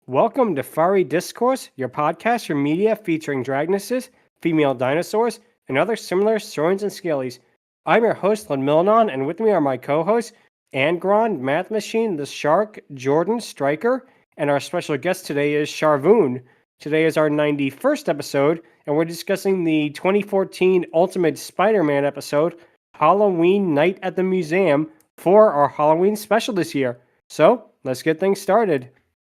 Welcome to Fiery Discourse, your podcast for media featuring dragonesses, female dinosaurs, and other similar saurians and scalies. I'm your host, Ludmillanon, and with me are my co-hosts, Angron, Mathmachine, The Shark, Jordan, Stryker, and our special guest today is Sharvoun. Today is our 91st episode, and we're discussing the 2014 Ultimate Spider-Man episode, Halloween Night at the Museum, for our Halloween special this year. So, let's get things started.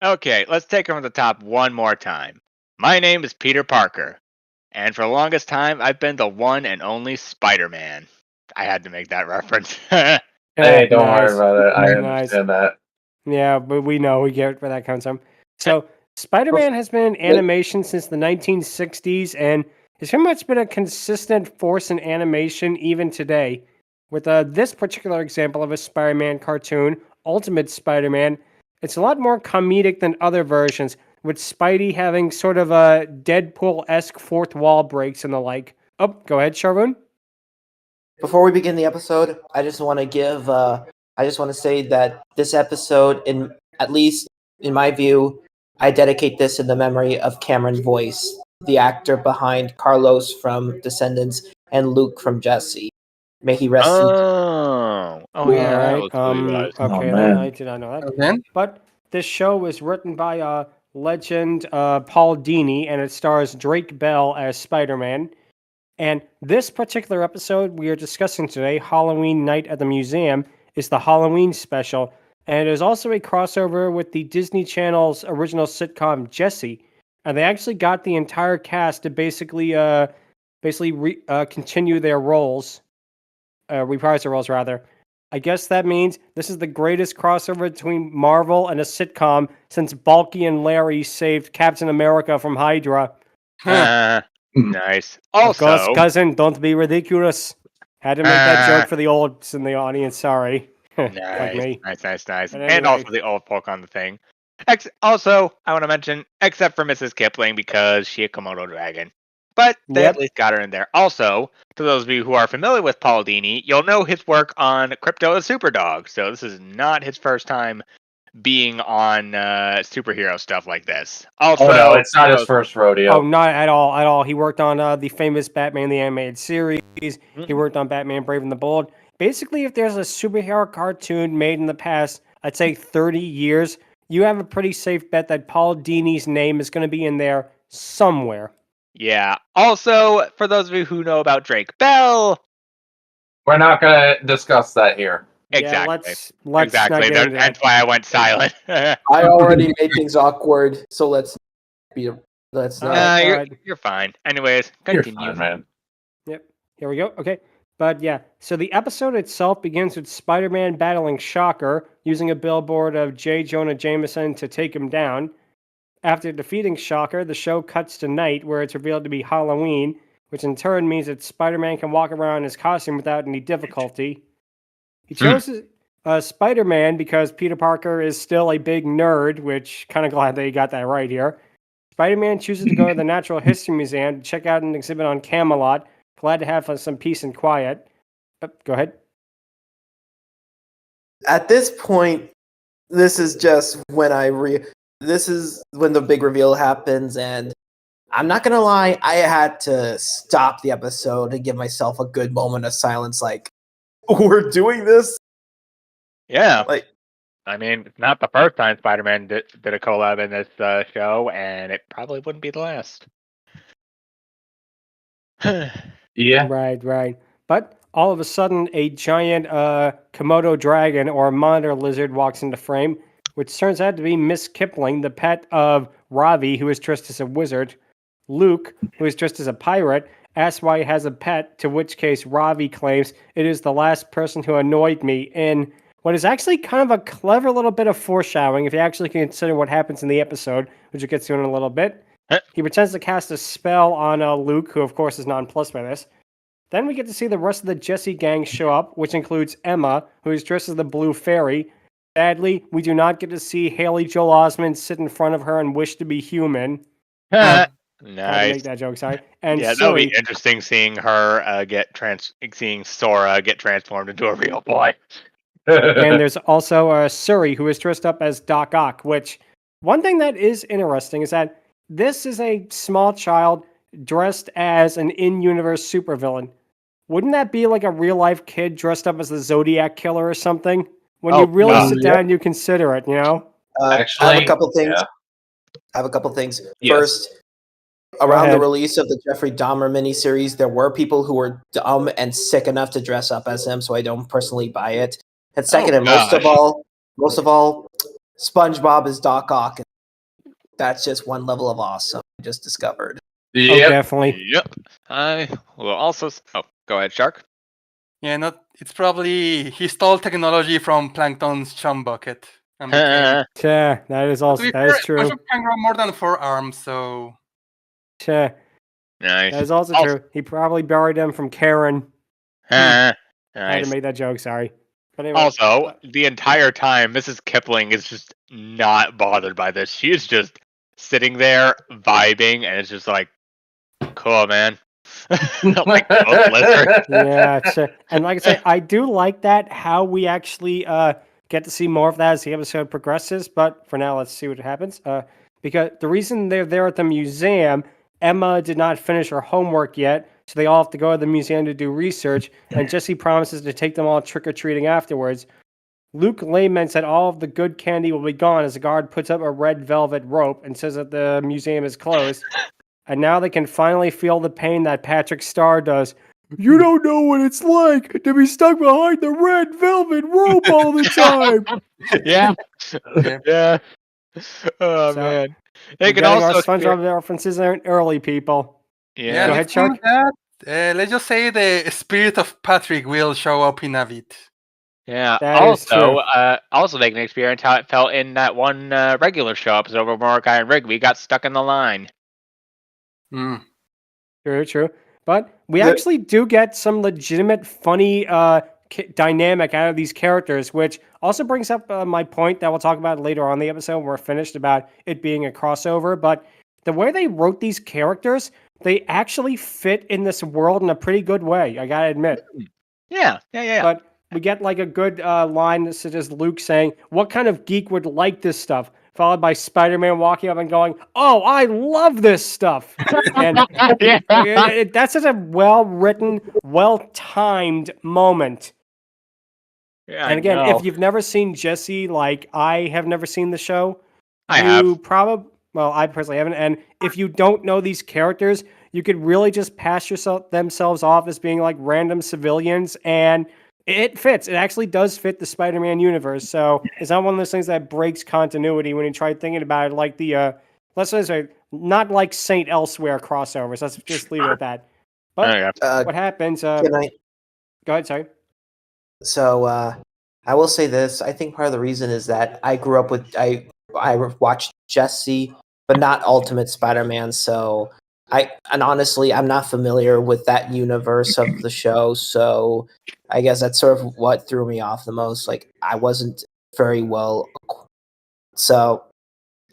Okay, let's take it from the top one more time. My name is Peter Parker, and for the longest time, I've been the one and only Spider-Man. I had to make that reference. Hey, don't Nice. worry about it. I Nice. understand that. Yeah, but we know, we get where that comes from. So, Spider-Man has been in animation since the 1960s, and has pretty much been a consistent force in animation even today. With this particular example of a Spider-Man cartoon, Ultimate Spider-Man, it's a lot more comedic than other versions, with Spidey having sort of a Deadpool-esque fourth wall breaks and the like. Oh, go ahead, Sharvoun. Before we begin the episode, I just want to say that this episode, at least in my view, I dedicate this in the memory of Cameron Voice, the actor behind Carlos from Descendants and Luke from Jessie. May he rest in yeah. All right. That was really nice. Okay, man. I did not know that. Okay. But this show was written by legend Paul Dini, and it stars Drake Bell as Spider-Man. And this particular episode we are discussing today, Halloween Night at the Museum, is the Halloween special. And it is also a crossover with the Disney Channel's original sitcom, Jessie. And they actually got the entire cast to basically continue their roles. Reprise their roles, rather. I guess that means this is the greatest crossover between Marvel and a sitcom since Balky and Larry saved Captain America from Hydra. Nice. Also, Ghost cousin, don't be ridiculous. Had to make that joke for the olds in the audience, sorry. Like me. nice. But And anyway. also the old folk on the thing. Also, I want to mention, except for Mrs. Kipling, because she a Komodo dragon. But they Yep. at least got her in there. Also, to those of you who are familiar with Paul Dini, you'll know his work on Crypto the Superdog. So this is not his first time being on superhero stuff like this. Also, Oh no, it's not his first rodeo. Oh, not at all. He worked on the famous Batman the Animated Series. He worked on Batman Brave and the Bold. Basically, if there's a superhero cartoon made in the past, I'd say 30 years, you have a pretty safe bet that Paul Dini's name is going to be in there somewhere. Yeah. Also, for those of you who know about Drake Bell, We're not gonna discuss that here. exactly. Yeah, let's not Exactly. get into That's that. why I went silent. I already made things awkward, so let's not. Alright. You're fine. Anyways, You're continue. fine, man. Yep. Here we go. Okay. But yeah, so the episode itself begins with Spider-Man battling Shocker, using a billboard of J. Jonah Jameson to take him down. After defeating Shocker, the show cuts to night, where it's revealed to be Halloween, which in turn means that Spider-Man can walk around in his costume without any difficulty. He chose Spider-Man because Peter Parker is still a big nerd, which kind of glad that he got that right here. Spider-Man chooses to go to the Natural History Museum to check out an exhibit on Camelot. Glad to have some peace and quiet. Go ahead. At this point, this is just when this is when the big reveal happens, and I'm not gonna lie, I had to stop the episode and give myself a good moment of silence. Like, we're doing this. Yeah. Like, I mean, it's not the first time Spider-Man did a collab in this show, and it probably wouldn't be the last. Yeah. Right. But all of a sudden, a giant Komodo dragon or monitor lizard walks into frame, which turns out to be Miss Kipling, the pet of Ravi, who is dressed as a wizard. Luke, who is dressed as a pirate, asks why he has a pet, to which case Ravi claims it is the last person who annoyed me in what is actually kind of a clever little bit of foreshadowing if you actually consider what happens in the episode, which we'll get to in a little bit. He pretends to cast a spell on Luke, who of course is nonplussed by this. Then we get to see the rest of the Jessie gang show up, which includes Emma, who is dressed as the Blue Fairy. Sadly, we do not get to see Haley Joel Osment sit in front of her and wish to be human. Nice. Make that joke, sorry. And Yeah, that'll be Silly, interesting seeing her seeing Sora get transformed into a real boy. And there's also Suri, who is dressed up as Doc Ock, which one thing that is interesting is that this is a small child dressed as an in-universe supervillain. Wouldn't that be like a real-life kid dressed up as the Zodiac Killer or something? When you really sit down and you consider it, you know? Actually, I have a couple things. yeah. I have a couple things. Yes. First, around the ahead. release of the Jeffrey Dahmer miniseries, there were people who were dumb and sick enough to dress up as him, so I don't personally buy it. And second, and most of all, SpongeBob is Doc Ock. That's just one level of awesome I just discovered. Oh, Yep. definitely. Yep. I will also. Oh, go ahead, Shark. Yeah, it's probably he stole technology from Plankton's chum bucket. And became, Yeah, that is also that is true. Can grow more than 4 arms, so Yeah, Nice. that is also true. He probably borrowed them from Karen. I had Nice. to make that joke, sorry. But anyway, Also, the entire time, Mrs. Kipling is just not bothered by this. She is just sitting there vibing, and it's just like, cool, man. Like, oh, lizard. yeah, sure. And like I say, I do like that how we actually get to see more of that as the episode progresses. But for now, let's see what happens. Because the reason they're there at the museum, Emma did not finish her homework yet, so they all have to go to the museum to do research. And Jessie promises to take them all trick or treating afterwards. Luke laments that all of the good candy will be gone as the guard puts up a red velvet rope and says that the museum is closed. And now they can finally feel the pain that Patrick Starr does. You don't know what it's like to be stuck behind the red velvet rope all the time. Yeah. Yeah. Oh, So, man. We're They can getting our also. SpongeBob references aren't early, people. Yeah. Go ahead, let's Shark. think that, let's just say the spirit of Patrick will show up in a bit. Yeah. That is true. Also they can experience how it felt in that one regular show episode where Mordecai and Rigby got stuck in the line. Mm. True. But we actually do get some legitimate, funny dynamic out of these characters, which also brings up my point that we'll talk about later on in the episode when we're finished about it being a crossover. But the way they wrote these characters, they actually fit in this world in a pretty good way, I gotta admit. Yeah. But we get like a good line such as Luke saying, "What kind of geek would like this stuff?" Followed by Spider-Man walking up and going, "Oh, I love this stuff." And that's such a well-written, well-timed moment. Yeah. And again, if you've never seen Jessie, like I have never seen the show, I have. I personally haven't. And if you don't know these characters, you could really just pass themselves off as being like random civilians, and it fits. It actually does fit the Spider-Man universe. So it's not one of those things that breaks continuity when you try thinking about it, like the let's say not like Saint Elsewhere crossovers. Let's just leave it at that. But what happens? Can I? Go ahead, sorry. So I will say this. I think part of the reason is that I grew up with I watched Jessie, but not Ultimate Spider-Man. So honestly, I'm not familiar with that universe of the show. So I guess that's sort of what threw me off the most. Like I wasn't very well. So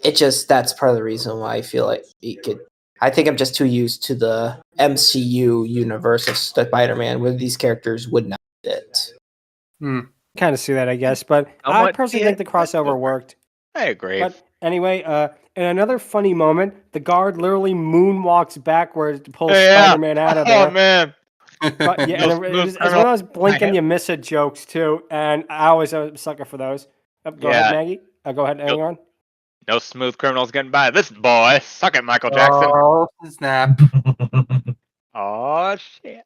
that's part of the reason why I feel like it could. I think I'm just too used to the MCU universe of Spider-Man where these characters would not fit. Kind of see that, I guess, but I personally think the crossover worked. I agree. But anyway, in another funny moment, the guard literally moonwalks backwards to pull Spider-Man out of there. Oh man! But, yeah, and as when I was blinking, you miss it jokes too, and I always a sucker for those. Go ahead, Maggie. Go ahead, Angron. No smooth criminals getting by this boy. Suck it, Michael Jackson. Oh snap! Oh shit!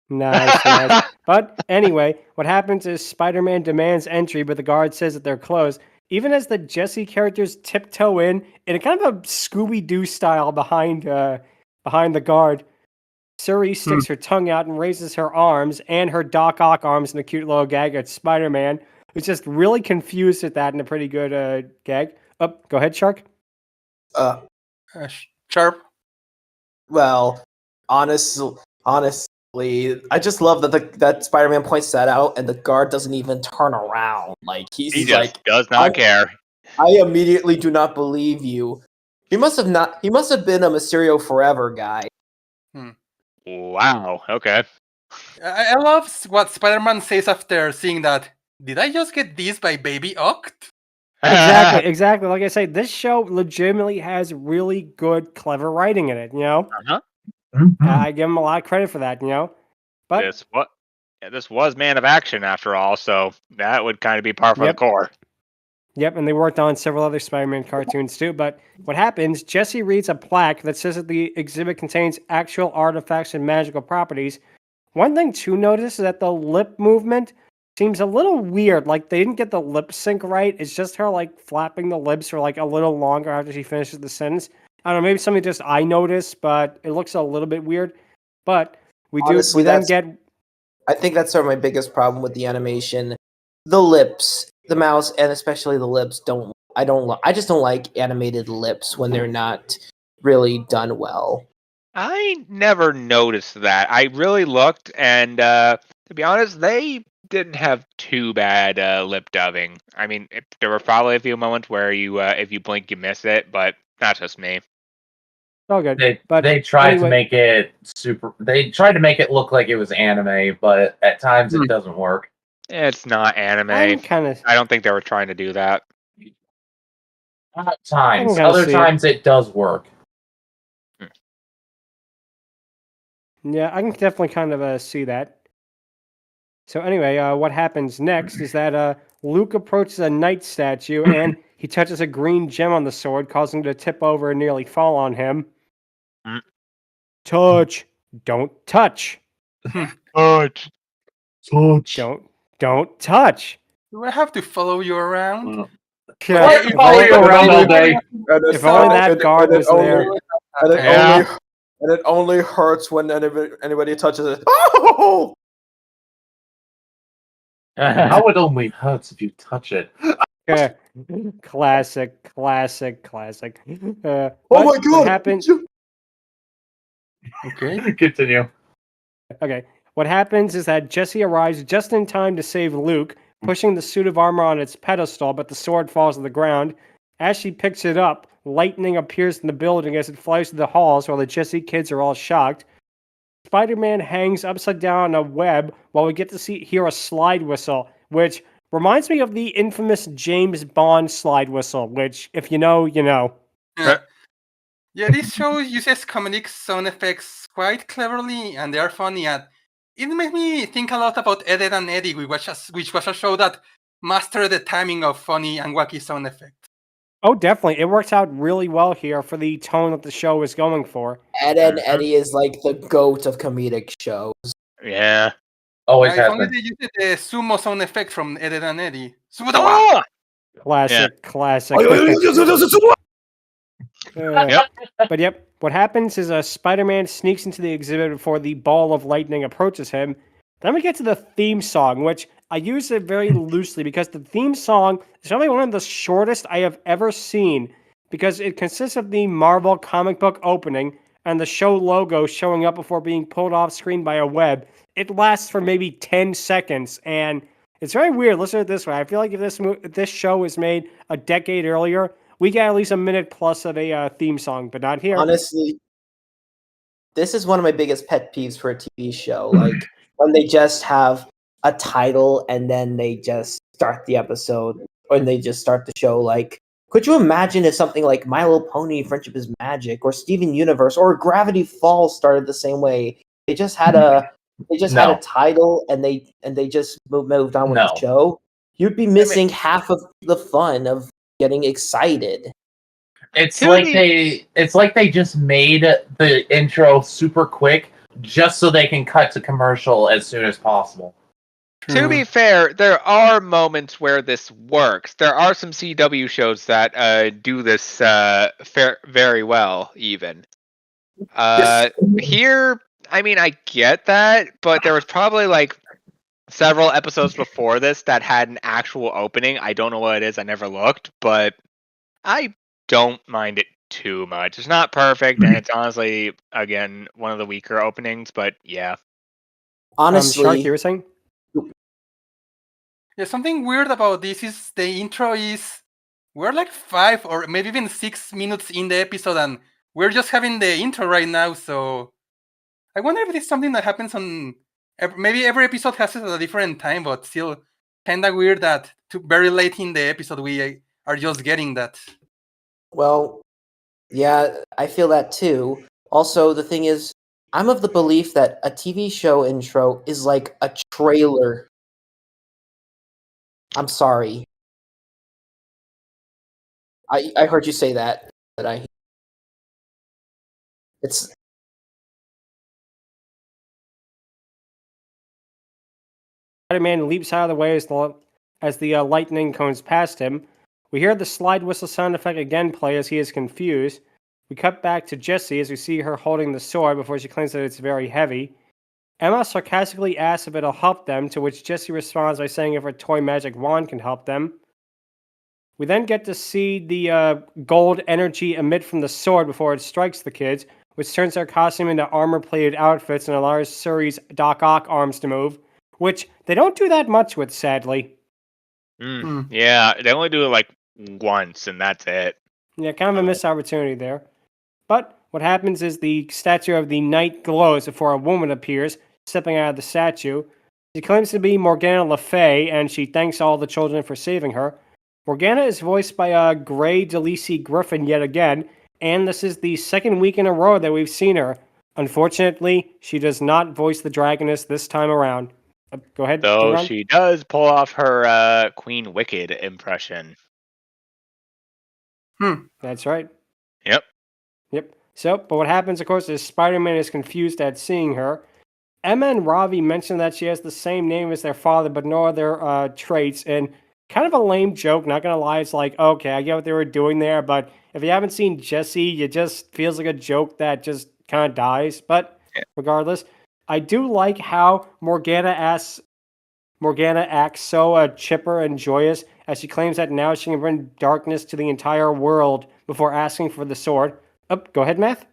Nice. But anyway, what happens is Spider-Man demands entry, but the guard says that they're closed. Even as the Jessie characters tiptoe in a kind of a Scooby-Doo style behind the guard, Suri sticks her tongue out and raises her arms and her Doc Ock arms in a cute little gag at Spider-Man, who's just really confused at that in a pretty good gag. Go ahead, Shark. Sharp. Well, honestly, I just love that Spider-Man points that out, and the guard doesn't even turn around. Like he just does not care. I immediately do not believe you. He must have been a Mysterio Forever guy. Wow. Okay. I love what Spider-Man says after seeing that. Did I just get this by Baby Oct? Exactly. Like I say, this show legitimately has really good, clever writing in it. Uh-huh. I give them a lot of credit for that. But this was Man of Action after all, so that would kind of be par for the Yep. core. Yep, and they worked on several other Spider-Man cartoons too. But what happens, Jessie reads a plaque that says that the exhibit contains actual artifacts and magical properties. One thing to notice is that the lip movement seems a little weird. Like, they didn't get the lip sync right. It's just her, like, flapping the lips for, like, a little longer after she finishes the sentence. I don't know, maybe something just I noticed, but it looks a little bit weird. But Honestly, we then that's- get... I think that's sort of my biggest problem with the animation. The lips, the mouth, and especially the lips I just don't like animated lips when they're not really done well. I never noticed that. I really looked, and to be honest, they didn't have too bad lip dubbing. I mean, there were probably a few moments where if you blink, you miss it, but that's just me. Oh, good. They tried anyway- to make it super. They tried to make it look like it was anime, but at times it doesn't work. It's not anime. I'm kind of... I don't think they were trying to do that. At times, kinda other see it. times it does work. Yeah, I can definitely kind of see that. So anyway, what happens next is that Luke approaches a knight statue and he touches a green gem on the sword, causing it to tip over and nearly fall on him. Mm. Touch. Don't touch. Touch. Don't touch. Do I have to follow you around? Yeah, Why if follow only- you around all day? If only that guard was there. And it only hurts when anybody touches it. Oh! How it only hurts if you touch it. Yeah. Classic. Oh But my god! What happened? Okay. Continue. Okay. What happens is that Jessie arrives just in time to save Luke, pushing the suit of armor on its pedestal, but the sword falls to the ground. As she picks it up, lightning appears in the building as it flies through the halls while the Jessie kids are all shocked. Spider-Man hangs upside down on a web while we get to hear a slide whistle, which reminds me of the infamous James Bond slide whistle, which, if you know, you know. Yeah, this show uses comedic sound effects quite cleverly, and they are funny. And it makes me think a lot about Ed and Eddie, which was a show that mastered the timing of funny and wacky sound effects. Oh, definitely. It works out really well here for the tone that the show is going for. Ed and Eddie is like the goat of comedic shows. Yeah. Always If has only been. they used the sumo sound effect from Ed and Eddie. Sumo! Oh! Classic. Yep. But yep, what happens is Spider-Man sneaks into the exhibit before the ball of lightning approaches him. Then we get to the theme song, which I use it very loosely because the theme song is probably one of the shortest I have ever seen because it consists of the Marvel comic book opening and the show logo showing up before being pulled off screen by a web. It lasts for maybe 10 seconds, and it's very weird. Listen to it this way. I feel like if this show was made a decade earlier, we get at least a minute plus of a theme song, but not here. Honestly, this is one of my biggest pet peeves for a TV show. Like when they just have a title and then they just start the episode or they just start the show. Like, could you imagine if something like My Little Pony, Friendship is Magic, or Steven Universe, or Gravity Falls started the same way? They just had a title and they just moved on with the show. You'd be missing half of the fun of getting excited. It's like they just made the intro super quick just so they can cut to commercial as soon as possible. To be fair, there are moments where this works. There are some CW shows that do this very well, even. Here, I mean, I get that, but there was probably like several episodes before this that had an actual opening. I don't know what it is. I never looked, but I don't mind it too much. It's not perfect, and it's honestly, again, one of the weaker openings, but yeah. Honestly, Shark, you were saying? Yeah, something weird about this is the intro is we're like 5 or maybe even 6 minutes in the episode, and we're just having the intro right now. So I wonder if it is something that happens on maybe every episode has it at a different time, but still kind of weird that very late in the episode we are just getting that. Well, yeah, I feel that too. Also, the thing is, I'm of the belief that a TV show intro is like a trailer. I'm sorry. I heard you say that, but it's Spider-Man leaps out of the way as the lightning cones past him. We hear the slide whistle sound effect again play as he is confused. We cut back to Jessie as we see her holding the sword before she claims that it's very heavy. Emma sarcastically asks if it'll help them, to which Jessie responds by saying if her toy magic wand can help them. We then get to see the gold energy emit from the sword before it strikes the kids, which turns their costume into armor-plated outfits and allows Shuri's Doc Ock arms to move, which they don't do that much with, sadly. Yeah, they only do it like once, and that's it. Yeah, kind of a missed opportunity there. But what happens is the statue of the knight glows before a woman appears, stepping out of the statue. She claims to be Morgana Le Fay, and she thanks all the children for saving her. Morgana is voiced by Gray DeLisi Griffin yet again, and this is the second week in a row that we've seen her. Unfortunately, she does not voice the Dragoness this time around. Go ahead. Though Angron. she does pull off her Queen Wicked impression. That's right. Yep. So, but what happens, of course, is Spider-Man is confused at seeing her. Emma and Ravi mention that she has the same name as their father, but no other traits, and kind of a lame joke, not gonna lie. It's like, okay, I get what they were doing there, but if you haven't seen Jessie, it just feels like a joke that just kind of dies. But regardless, I do like how Morgana acts so chipper and joyous as she claims that now she can bring darkness to the entire world before asking for the sword. Go ahead, Math.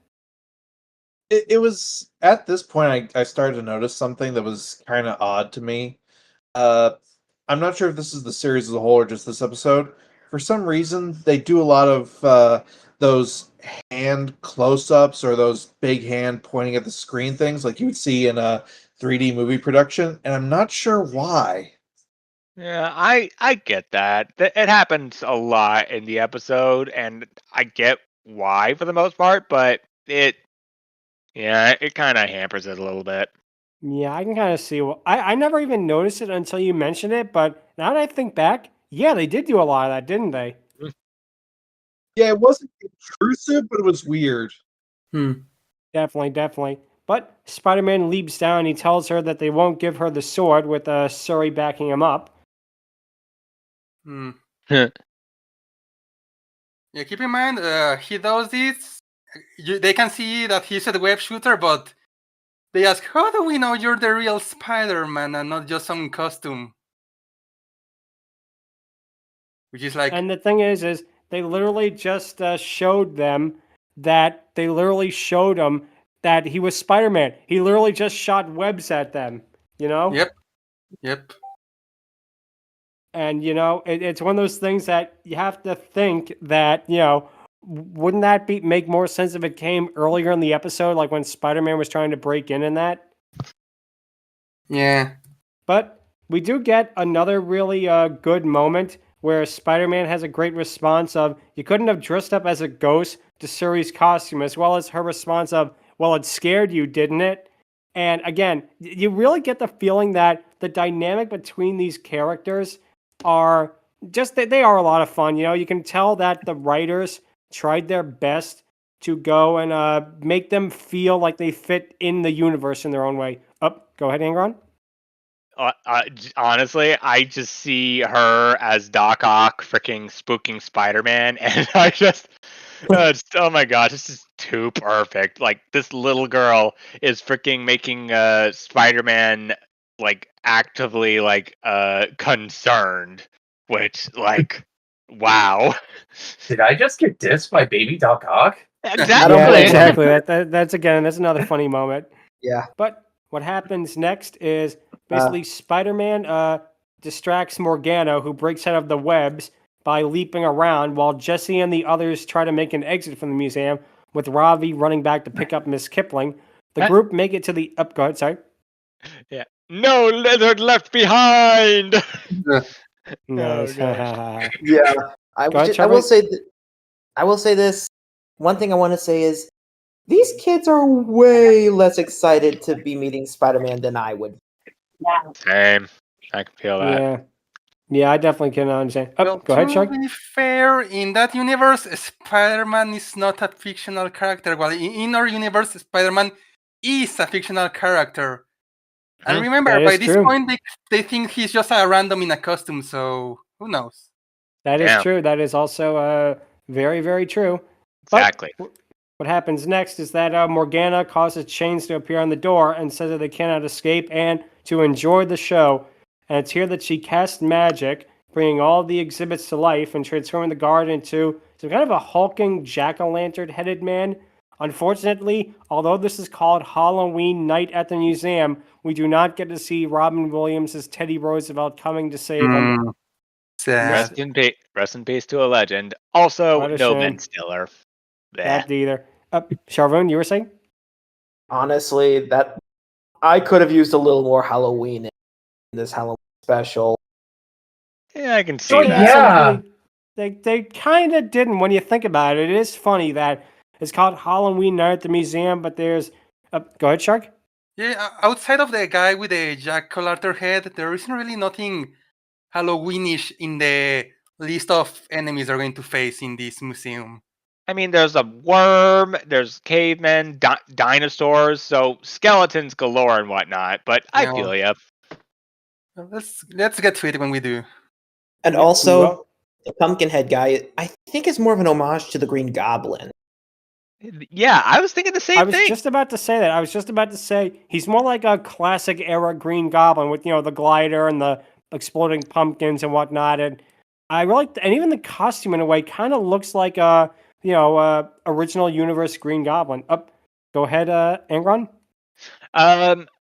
It was at this point I started to notice something that was kind of odd to me. I'm not sure if this is the series as a whole or just this episode. For some reason, they do a lot of those hand close-ups or those big hand pointing at the screen things like you would see in a 3D movie production, and I'm not sure why. Yeah, I get that. It happens a lot in the episode, and I get why for the most part, but it kind of hampers it a little bit. Yeah, I can kind of see. I never even noticed it until you mentioned it, but now that I think back, yeah, they did do a lot of that, didn't they? Yeah, it wasn't intrusive, but it was weird. Definitely. But Spider-Man leaps down and he tells her that they won't give her the sword, with Shuri backing him up. Yeah, keep in mind, he does this. They can see that he's a web shooter, but they ask, how do we know you're the real Spider-Man and not just some costume? Which is like... And the thing is they literally just showed them that he was Spider-Man. He literally just shot webs at them, you know? Yep. And, it's one of those things that you have to think that, wouldn't that make more sense if it came earlier in the episode, like when Spider-Man was trying to break in that? Yeah. But we do get another really good moment where Spider-Man has a great response of, you couldn't have dressed up as a ghost, to Shuri's costume, as well as her response of, well, it scared you, didn't it? And again, you really get the feeling that the dynamic between these characters are just, they are a lot of fun. You can tell that the writers tried their best to go and make them feel like they fit in the universe in their own way. Go ahead, Angron. Honestly, I just see her as Doc Ock freaking spooking Spider-Man, and I just, oh my gosh, this is too perfect. Like, this little girl is freaking making Spider-Man, like, actively, like, concerned, which, like, wow. Did I just get dissed by baby Doc Ock? Exactly. Yeah, exactly. That's another funny moment. Yeah. But what happens next is basically Spider-Man distracts Morgana, who breaks out of the webs by leaping around, while Jessie and the others try to make an exit from the museum, with Ravi running back to pick up Miss Kipling. The group make it to the... go ahead, sorry. Yeah. No lizard left behind. Nice. gosh. Yeah, Go ahead, I will Sharvoun. say I will say this. One thing I want to say is these kids are way less excited to be meeting Spider-Man than I would. Same. I can feel that. Yeah. Yeah, I definitely can understand. Oh, Well, go ahead, to Shark. be fair, in that universe, Spider-Man is not a fictional character. While in our universe, Spider-Man is a fictional character. And Hmm. remember, That by is this true. point, they think he's just a random in a costume. So who knows? That is Yeah. true. That is also very, very true. But Exactly. what happens next is that Morgana causes chains to appear on the door and says that they cannot escape and to enjoy the show. And it's here that she casts magic, bringing all the exhibits to life and transforming the guard into some kind of a hulking jack-o'-lantern headed man. Unfortunately, although this is called Halloween Night at the Museum, we do not get to see Robin Williams as Teddy Roosevelt coming to save him. Sad. Rest in peace to a legend. Also, What a no shame. Ben Stiller. Bleh. Not either. Sharvoun, you were saying? Honestly, that I could have used a little more Halloween in this Halloween special. Yeah, I can see Oh, that. yeah. They kind of didn't when you think about it. It is funny that it's called Halloween Night at the Museum, but there's... go ahead, Shark. Yeah, outside of the guy with the jack-o'-lantern head, there isn't really nothing Halloweenish in the list of enemies they're going to face in this museum. I mean, there's a worm, there's cavemen, dinosaurs, so skeletons galore and whatnot. But I Yeah. feel ya. Let's get to it when we do. And Yeah, also, well- the Pumpkinhead guy, I think is more of an homage to the Green Goblin. Yeah, I was thinking the same I was thing. just about to say that. I was just about to say he's more like a classic era Green Goblin with, the glider and the exploding pumpkins and whatnot. And I really, and even the costume in a way kind of looks like a, original universe Green Goblin. Go ahead, Angron.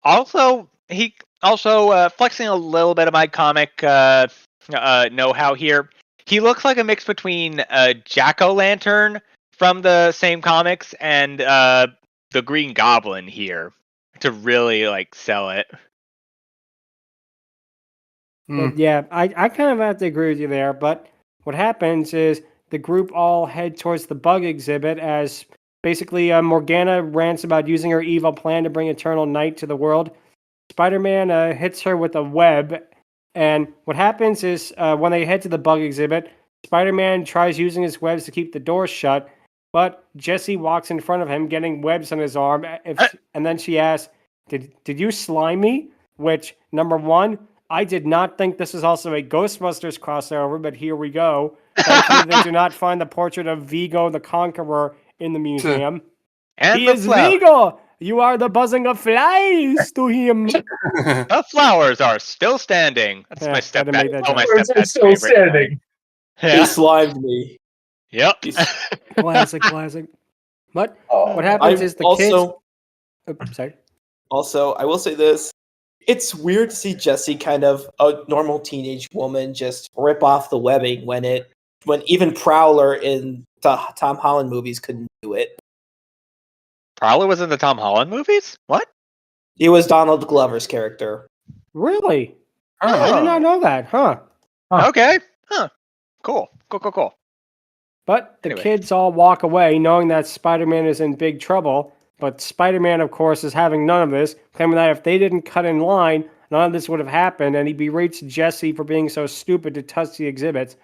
Also, he flexing a little bit of my comic know-how here. He looks like a mix between Jack-o'-lantern from the same comics and the Green Goblin here to really sell it. Yeah, I kind of have to agree with you there. But what happens is the group all head towards the bug exhibit as basically Morgana rants about using her evil plan to bring eternal night to the world. Spider-Man hits her with a web, and what happens is when they head to the bug exhibit, Spider-Man tries using his webs to keep the door shut, but Jessie walks in front of him, getting webs on his arm, and then she asks, "Did you slime me?" Which, number one, I did not think this is also a Ghostbusters crossover, but here we go. Thankfully, they do not find the portrait of Vigo the Conqueror in the museum. And He the is Vigo! You are the buzzing of flies to him. The flowers are still standing. That's Yeah, my had to make that stepdad. Oh, my joke. Words are stepdad's still favorite. standing. Yeah. slimed me. Yep. Classic. But Oh, what happens I is the also, kids... sorry. Also, I will say this. It's weird to see Jessie, kind of a normal teenage woman, just rip off the webbing when even Prowler in the Tom Holland movies couldn't do it. Prowler was in the Tom Holland movies? What? He was Donald Glover's character. Really? I did not know that, huh? Huh. Okay. Huh. Cool. But the Anyway. kids all walk away knowing that Spider-Man is in big trouble. But Spider-Man, of course, is having none of this, claiming that if they didn't cut in line, none of this would have happened, and he berates Jessie for being so stupid to touch the exhibits.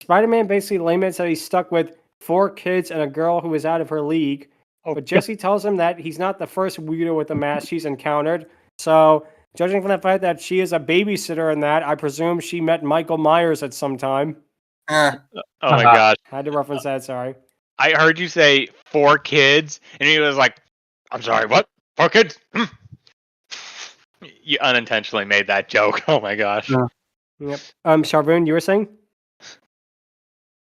Spider-Man basically laments that he's stuck with 4 kids and a girl who is out of her league. But Jessie tells him that he's not the first weirdo with a mask she's encountered. So, judging from the fact that she is a babysitter in that, I presume she met Michael Myers at some time. Oh my gosh. Had to reference that, sorry. I heard you say 4 kids, and he was like, I'm sorry, what? 4 kids? You unintentionally made that joke. Oh my gosh. Yep. Sharvoun, you were saying?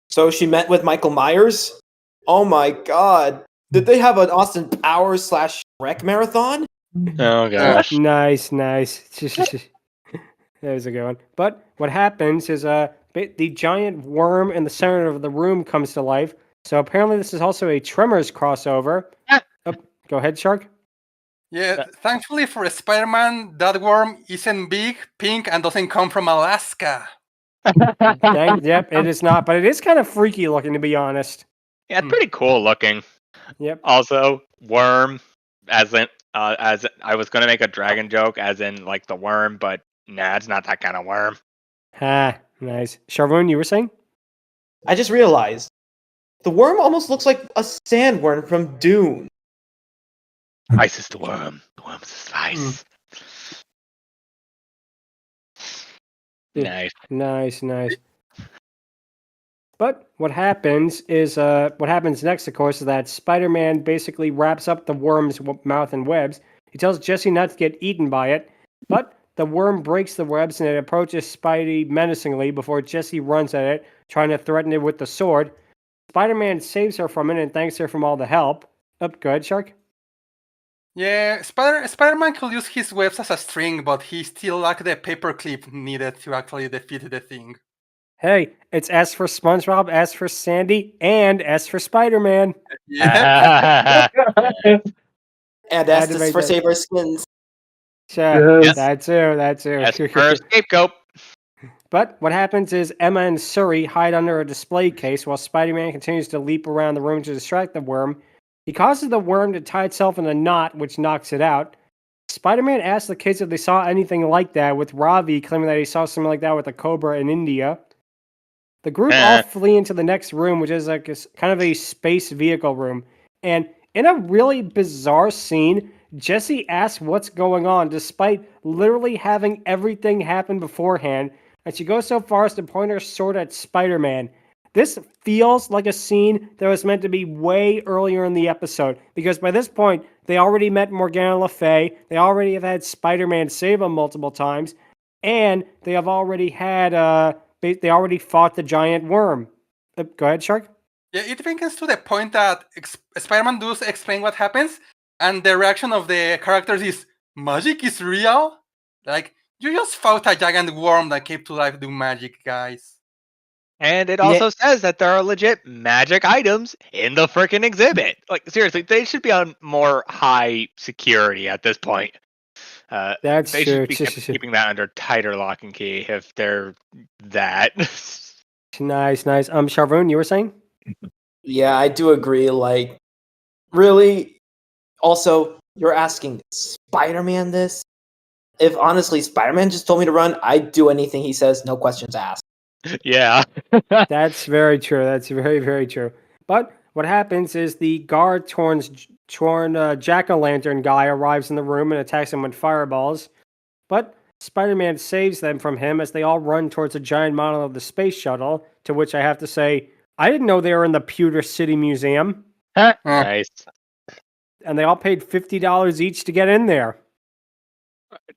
So she met with Michael Myers? Oh my god. Did they have an Austin Powers / Shrek marathon? Oh gosh. Nice. That was a good one. But what happens is the giant worm in the center of the room comes to life. So apparently this is also a Tremors crossover. Go ahead, Shark. Yeah, thankfully for Spider-Man, that worm isn't big, pink, and doesn't come from Alaska. Yep, it is not, but it is kind of freaky looking, to be honest. Yeah, it's pretty cool looking. Yep. Also, worm, as I was gonna make a dragon joke, as in like the worm, but nah, it's not that kind of worm. Ha, nice. Sharvoun, you were saying? I just realized the worm almost looks like a sandworm from Dune. Spice is the worm. The worm's the spice. Yeah. Nice. Nice. But what happens next, of course, is that Spider-Man basically wraps up the worm's mouth in webs. He tells Jessie not to get eaten by it, but the worm breaks the webs and it approaches Spidey menacingly before Jessie runs at it, trying to threaten it with the sword. Spider-Man saves her from it and thanks her for all the help. Go ahead, Shark. Yeah, Spider-Man could use his webs as a string, but he still lacked the paperclip needed to actually defeat the thing. Hey, it's S for SpongeBob, S for Sandy, and S for Spider-Man. Yeah. And Had to Estes make for that- Saber Skins. Sure, Yes. that too. As for scapegoat. But what happens is Emma and Suri hide under a display case while Spider-Man continues to leap around the room to distract the worm. He causes the worm to tie itself in a knot, which knocks it out. Spider-Man asks the kids if they saw anything like that, with Ravi claiming that he saw something like that with a cobra in India. The group all flee into the next room, which is like kind of a space vehicle room. And in a really bizarre scene, Jessie asks what's going on, despite literally having everything happen beforehand. And she goes so far as to point her sword at Spider-Man. This feels like a scene that was meant to be way earlier in the episode, because by this point, they already met Morgana Le Fay, they already have had Spider-Man save them multiple times, and they have already had, they already fought the giant worm. Go ahead, Shark. Yeah, it brings to the point that Spider-Man does explain what happens, and the reaction of the characters is, magic is real? Like, you just fought a giant worm that came to life do magic, guys. And it also says that there are legit magic items in the freaking exhibit. Like, seriously, they should be on more high security at this point. That's they true. should be keeping that under tighter lock and key if they're that. Nice. Sharvoun, you were saying? Yeah, I do agree. Like, really? Also, you're asking Spider-Man this? If honestly Spider-Man just told me to run, I'd do anything he says, no questions asked. Yeah. That's very true. That's very, very true. But what happens is the guard torn jack-o'-lantern guy arrives in the room and attacks him with fireballs. But Spider-Man saves them from him as they all run towards a giant model of the space shuttle, to which I have to say, I didn't know they were in the Pewter City Museum. Nice. And they all paid $50 each to get in there.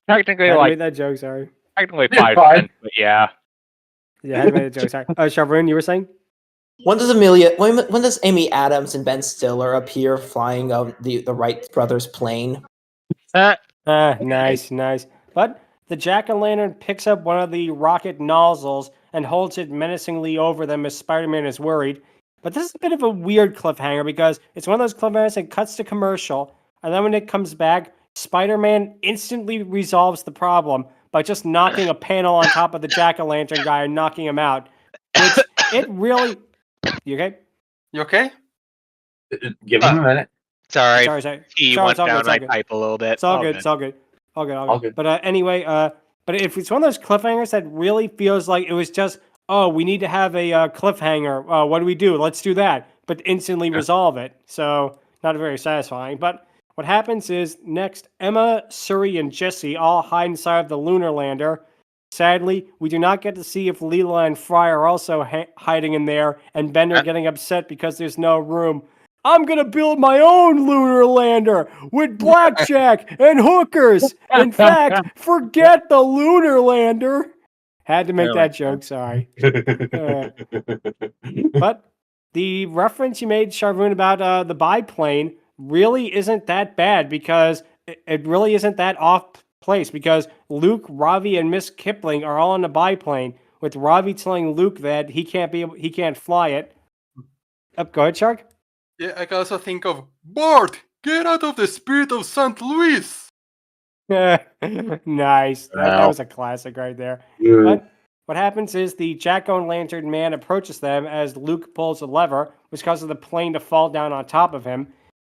Technically, I like, made that joke, sorry. technically You're 5 fine. cents, but yeah. Yeah, I made a joke, sorry. Sharvoun, you were saying? When does Amy Adams and Ben Stiller appear flying the Wright brothers plane? Nice. But the jack-o'-lantern picks up one of the rocket nozzles and holds it menacingly over them as Spider-Man is worried. But this is a bit of a weird cliffhanger because it's one of those cliffhangers that cuts to commercial, and then when it comes back, Spider-Man instantly resolves the problem by just knocking a panel on top of the jack-o'-lantern guy and knocking him out. Which, it really... You okay? You okay? Give him a minute. Sorry. Sorry. He Sorry, went it's all down good, my it's all good. pipe a little bit. It's all good. All good. But anyway, but if it's one of those cliffhangers that really feels like it was just, oh, we need to have a cliffhanger. What do we do? Let's do that. But instantly resolve it. So not very satisfying. But what happens is next, Emma, Suri, and Jessie all hide inside of the lunar lander. Sadly, we do not get to see if Leela and Fry are also hiding in there, and Bender getting upset because there's no room. I'm going to build my own lunar lander with blackjack and hookers. In fact, forget the lunar lander. Had to make that joke, sorry. But the reference you made, Sharvoun, about the biplane really isn't that bad because it really isn't that off place because Luke, Ravi, and Miss Kipling are all on the biplane, with Ravi telling Luke that he can't fly it. Go ahead, Shark. Yeah, I can also think of board, Get out of the spirit of St. Louis! Nice. That Wow. was a classic right there. Yeah. But what happens is the jack-o'-lantern man approaches them as Luke pulls a lever, which causes the plane to fall down on top of him.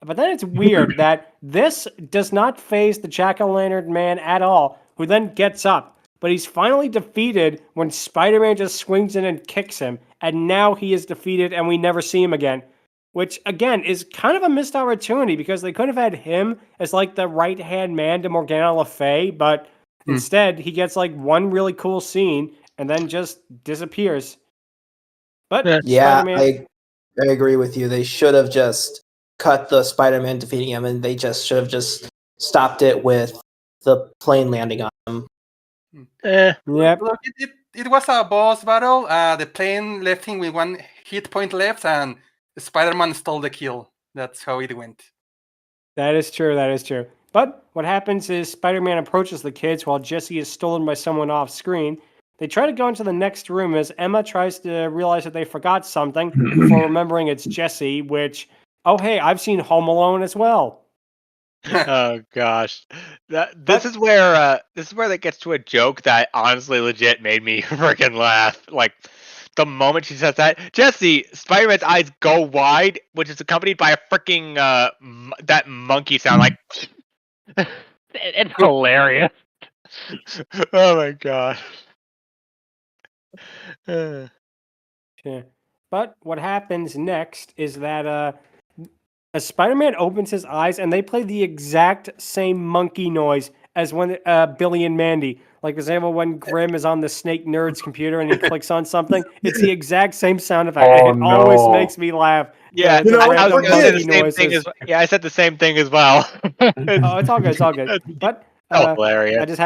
But then it's weird that this does not faze the jack-o'-lantern man at all, who then gets up. But he's finally defeated when Spider-Man just swings in and kicks him, and now he is defeated and we never see him again. Which, again, is kind of a missed opportunity because they could have had him as, like, the right-hand man to Morgana Le Fay, but instead he gets, like, one really cool scene and then just disappears. But Yeah, Spider-Man... I agree with you. They should have just cut the Spider-Man defeating him, and they just should have just stopped it with the plane landing on him. Yep. Look, it was a boss battle. The plane left him with one hit point left, and Spider-Man stole the kill. That's how it went. That is true. That is true. But what happens is Spider-Man approaches the kids while Jessie is stolen by someone off screen. They try to go into the next room as Emma tries to realize that they forgot something before remembering it's Jessie, which, oh hey, I've seen Home Alone as well. Oh gosh, this is where that gets to a joke that honestly legit made me freaking laugh. Like the moment she says that, Jesse, Spider-Man's eyes go wide, which is accompanied by a freaking that monkey sound. Like it's hilarious. Oh my god. Yeah. But what happens next is that as Spider-Man opens his eyes and they play the exact same monkey noise as when Billy and Mandy. Like, for example, when Grimm is on the Snake Nerd's computer and he clicks on something, it's the exact same sound effect. Oh, and it always no. makes me laugh. Yeah, It's a I random was gonna say the monkey same noise thing is- as I said the same thing as well. Oh, it's all good. It's all good. But Hilarious. I just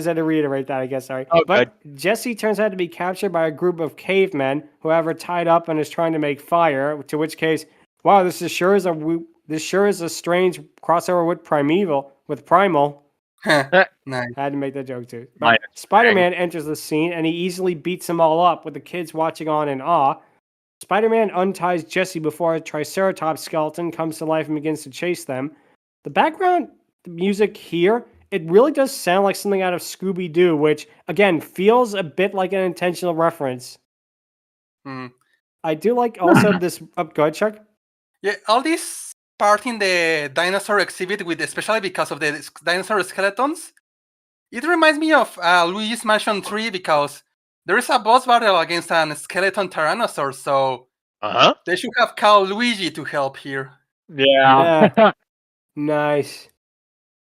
had to reiterate that, I guess. Sorry. Oh, But Jesse turns out to be captured by a group of cavemen who have her tied up and is trying to make fire. To which case, wow, this sure is a strange crossover with Primal. Nice. I had to make that joke too. But Minus Spider-Man enters the scene and he easily beats them all up with the kids watching on in awe. Spider-Man unties Jesse before a Triceratops skeleton comes to life and begins to chase them. The background music here, it really does sound like something out of Scooby-Doo, which, again, feels a bit like an intentional reference. I do like also this... Oh, go ahead, Chuck. Yeah, all this part in the dinosaur exhibit, especially because of the dinosaur skeletons, it reminds me of Luigi's Mansion 3 because there is a boss battle against a skeleton tyrannosaur, so they should have called Luigi to help here. Yeah. Nice.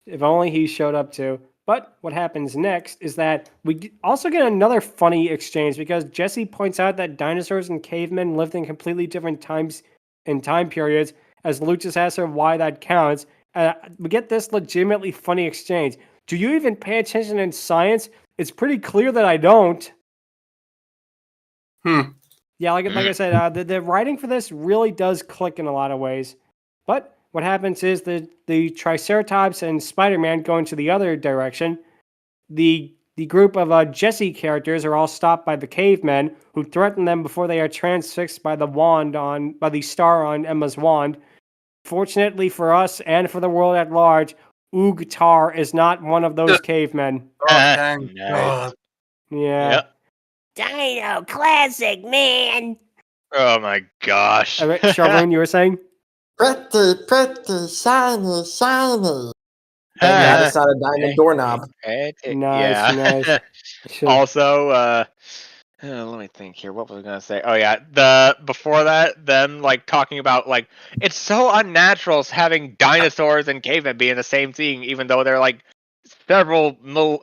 If only he showed up too. But what happens next is that we also get another funny exchange because Jesse points out that dinosaurs and cavemen lived in completely different times and time periods, as Lucius asks her why that counts. We get this legitimately funny exchange. Do you even pay attention in science? It's pretty clear that I don't. Yeah, like I said, the writing for this really does click in a lot of ways. But what happens is the Triceratops and Spider-Man go into the other direction. The group of Jesse characters are all stopped by the cavemen who threaten them before they are transfixed by the star on Emma's wand. Fortunately for us and for the world at large, Oogtar is not one of those cavemen. Thank Nice. God. Yeah. Yep. Dino classic, man. Oh my gosh. All right, Sharvoun, you were saying? Pretty, shiny. Thank God it's not a diamond doorknob. Nice. Sure. Also, let me think here. What was I gonna say? Oh yeah, before that, them like talking about like it's so unnatural having dinosaurs and cavemen being the same thing, even though they're like several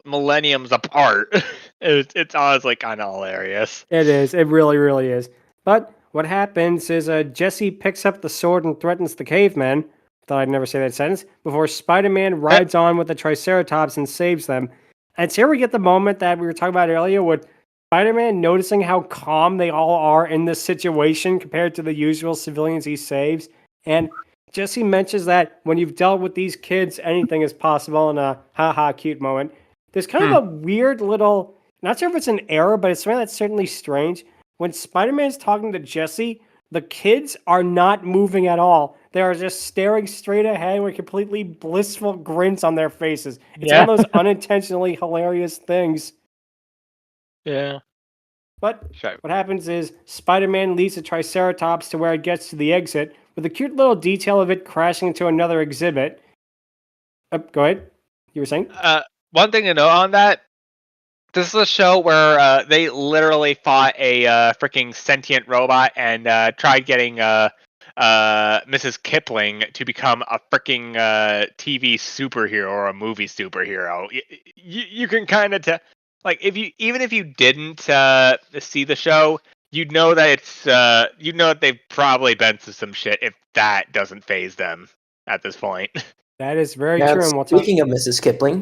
millenniums apart. It's honestly kind of hilarious. It is. It really, really is. But what happens is Jesse picks up the sword and threatens the caveman. Thought I'd never say that sentence. Before Spider-Man rides on with the Triceratops and saves them. And it's here we get the moment that we were talking about earlier with Spider-Man noticing how calm they all are in this situation compared to the usual civilians he saves. And Jesse mentions that when you've dealt with these kids, anything is possible in a ha-ha cute moment. There's kind of a weird little, not sure if it's an error, but it's something that's certainly strange. When Spider-Man's talking to Jesse, the kids are not moving at all. They are just staring straight ahead with completely blissful grins on their faces. It's one of those unintentionally hilarious things. Yeah. But Sure. what happens is Spider-Man leads the Triceratops to where it gets to the exit, with a cute little detail of it crashing into another exhibit. Go ahead. You were saying? One thing to note on that, this is a show where they literally fought a freaking sentient robot and tried getting Mrs. Kipling to become a freaking TV superhero or a movie superhero. You can kind of tell, like, even if you didn't see the show, you'd know that they've probably been through some shit if that doesn't phase them at this point. That is very Now, true. And we'll talk. speaking of Mrs. Kipling,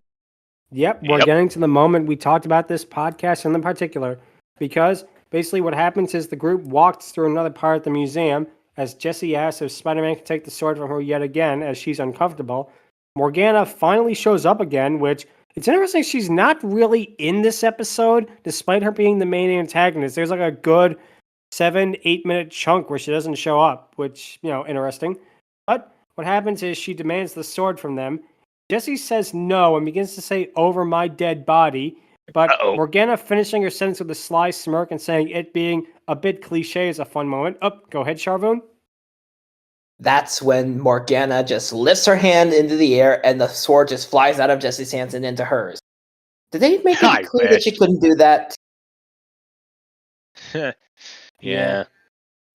Yep, we're getting to the moment we talked about this podcast in particular, because basically what happens is the group walks through another part of the museum as Jessie asks if Spider-Man can take the sword from her yet again as she's uncomfortable. Morgana finally shows up again, which it's interesting she's not really in this episode, despite her being the main antagonist. There's like a good 7-8 minute chunk where she doesn't show up, which, interesting. But what happens is she demands the sword from them. Jessie says no and begins to say, "Over my dead body." But Morgana finishing her sentence with a sly smirk and saying it being a bit cliche is a fun moment. Go ahead, Sharvoun. that's when Morgana just lifts her hand into the air and the sword just flies out of Jessie's hands and into hers. Did they make it clear that she couldn't do that? Yeah.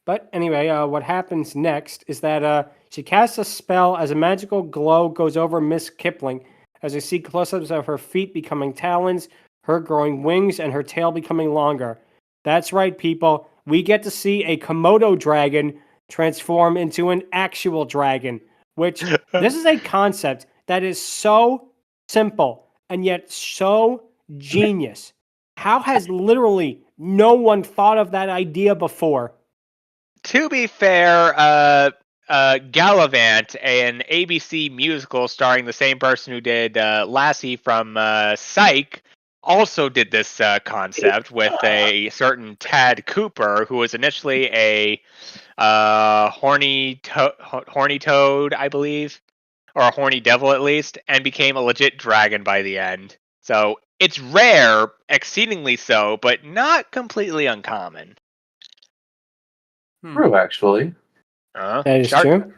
But anyway, what happens next is that she casts a spell as a magical glow goes over Miss Kipling, as we see close-ups of her feet becoming talons, her growing wings, and her tail becoming longer. That's right, people. We get to see a Komodo dragon transform into an actual dragon, which this is a concept that is so simple and yet so genius. How has literally no one thought of that idea before? To be fair, Gallivant, an ABC musical starring the same person who did Lassie from Psych, also did this concept with a certain Tad Cooper, who was initially a horny toad, I believe, or a horny devil at least, and became a legit dragon by the end. So it's rare, exceedingly so, but not completely uncommon. True, actually. That is Shark? true.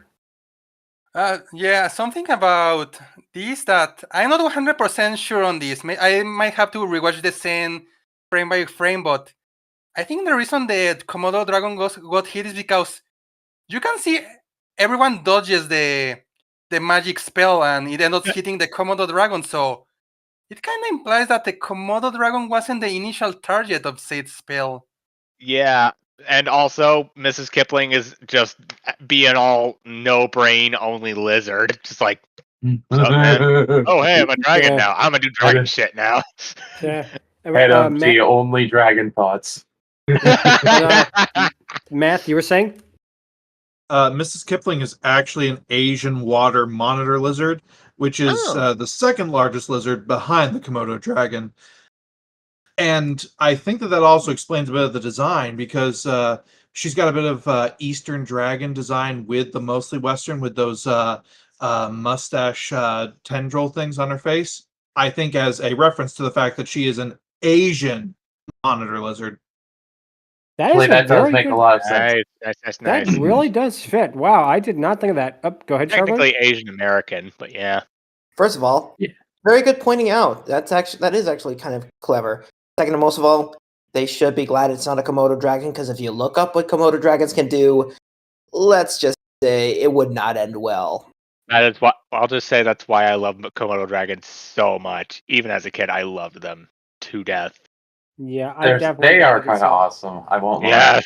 Yeah, something about this that I'm not 100% sure on this. I might have to rewatch the scene frame by frame, but I think the reason the Komodo dragon got hit is because you can see everyone dodges the magic spell and it ends up hitting the Komodo dragon, so it kind of implies that the Komodo dragon wasn't the initial target of said spell. Yeah, and also Mrs. Kipling is just being all no-brain, only lizard. Just like, oh, hey, I'm a dragon now. I'm gonna do dragon shit now. Yeah. Head up to only dragon thoughts. Math, you were saying? Mrs. Kipling is actually an Asian water monitor lizard, which is the second largest lizard behind the Komodo dragon. And I think that also explains a bit of the design, because she's got a bit of Eastern dragon design with the mostly Western, with those mustache tendril things on her face. I think as a reference to the fact that she is an Asian monitor lizard. That does make a lot of sense. That's That nice. really does fit. Wow, I did not think of that. Go ahead, Technically Asian American, but yeah. First of all, very good pointing out. That is actually kind of clever. Second, and most of all, they should be glad it's not a Komodo dragon, because if you look up what Komodo dragons can do, let's just say it would not end well. That is what I'll just say. That's why I love Komodo dragons so much. Even as a kid, I loved them to death. Yeah, they are kind of awesome. I won't lie.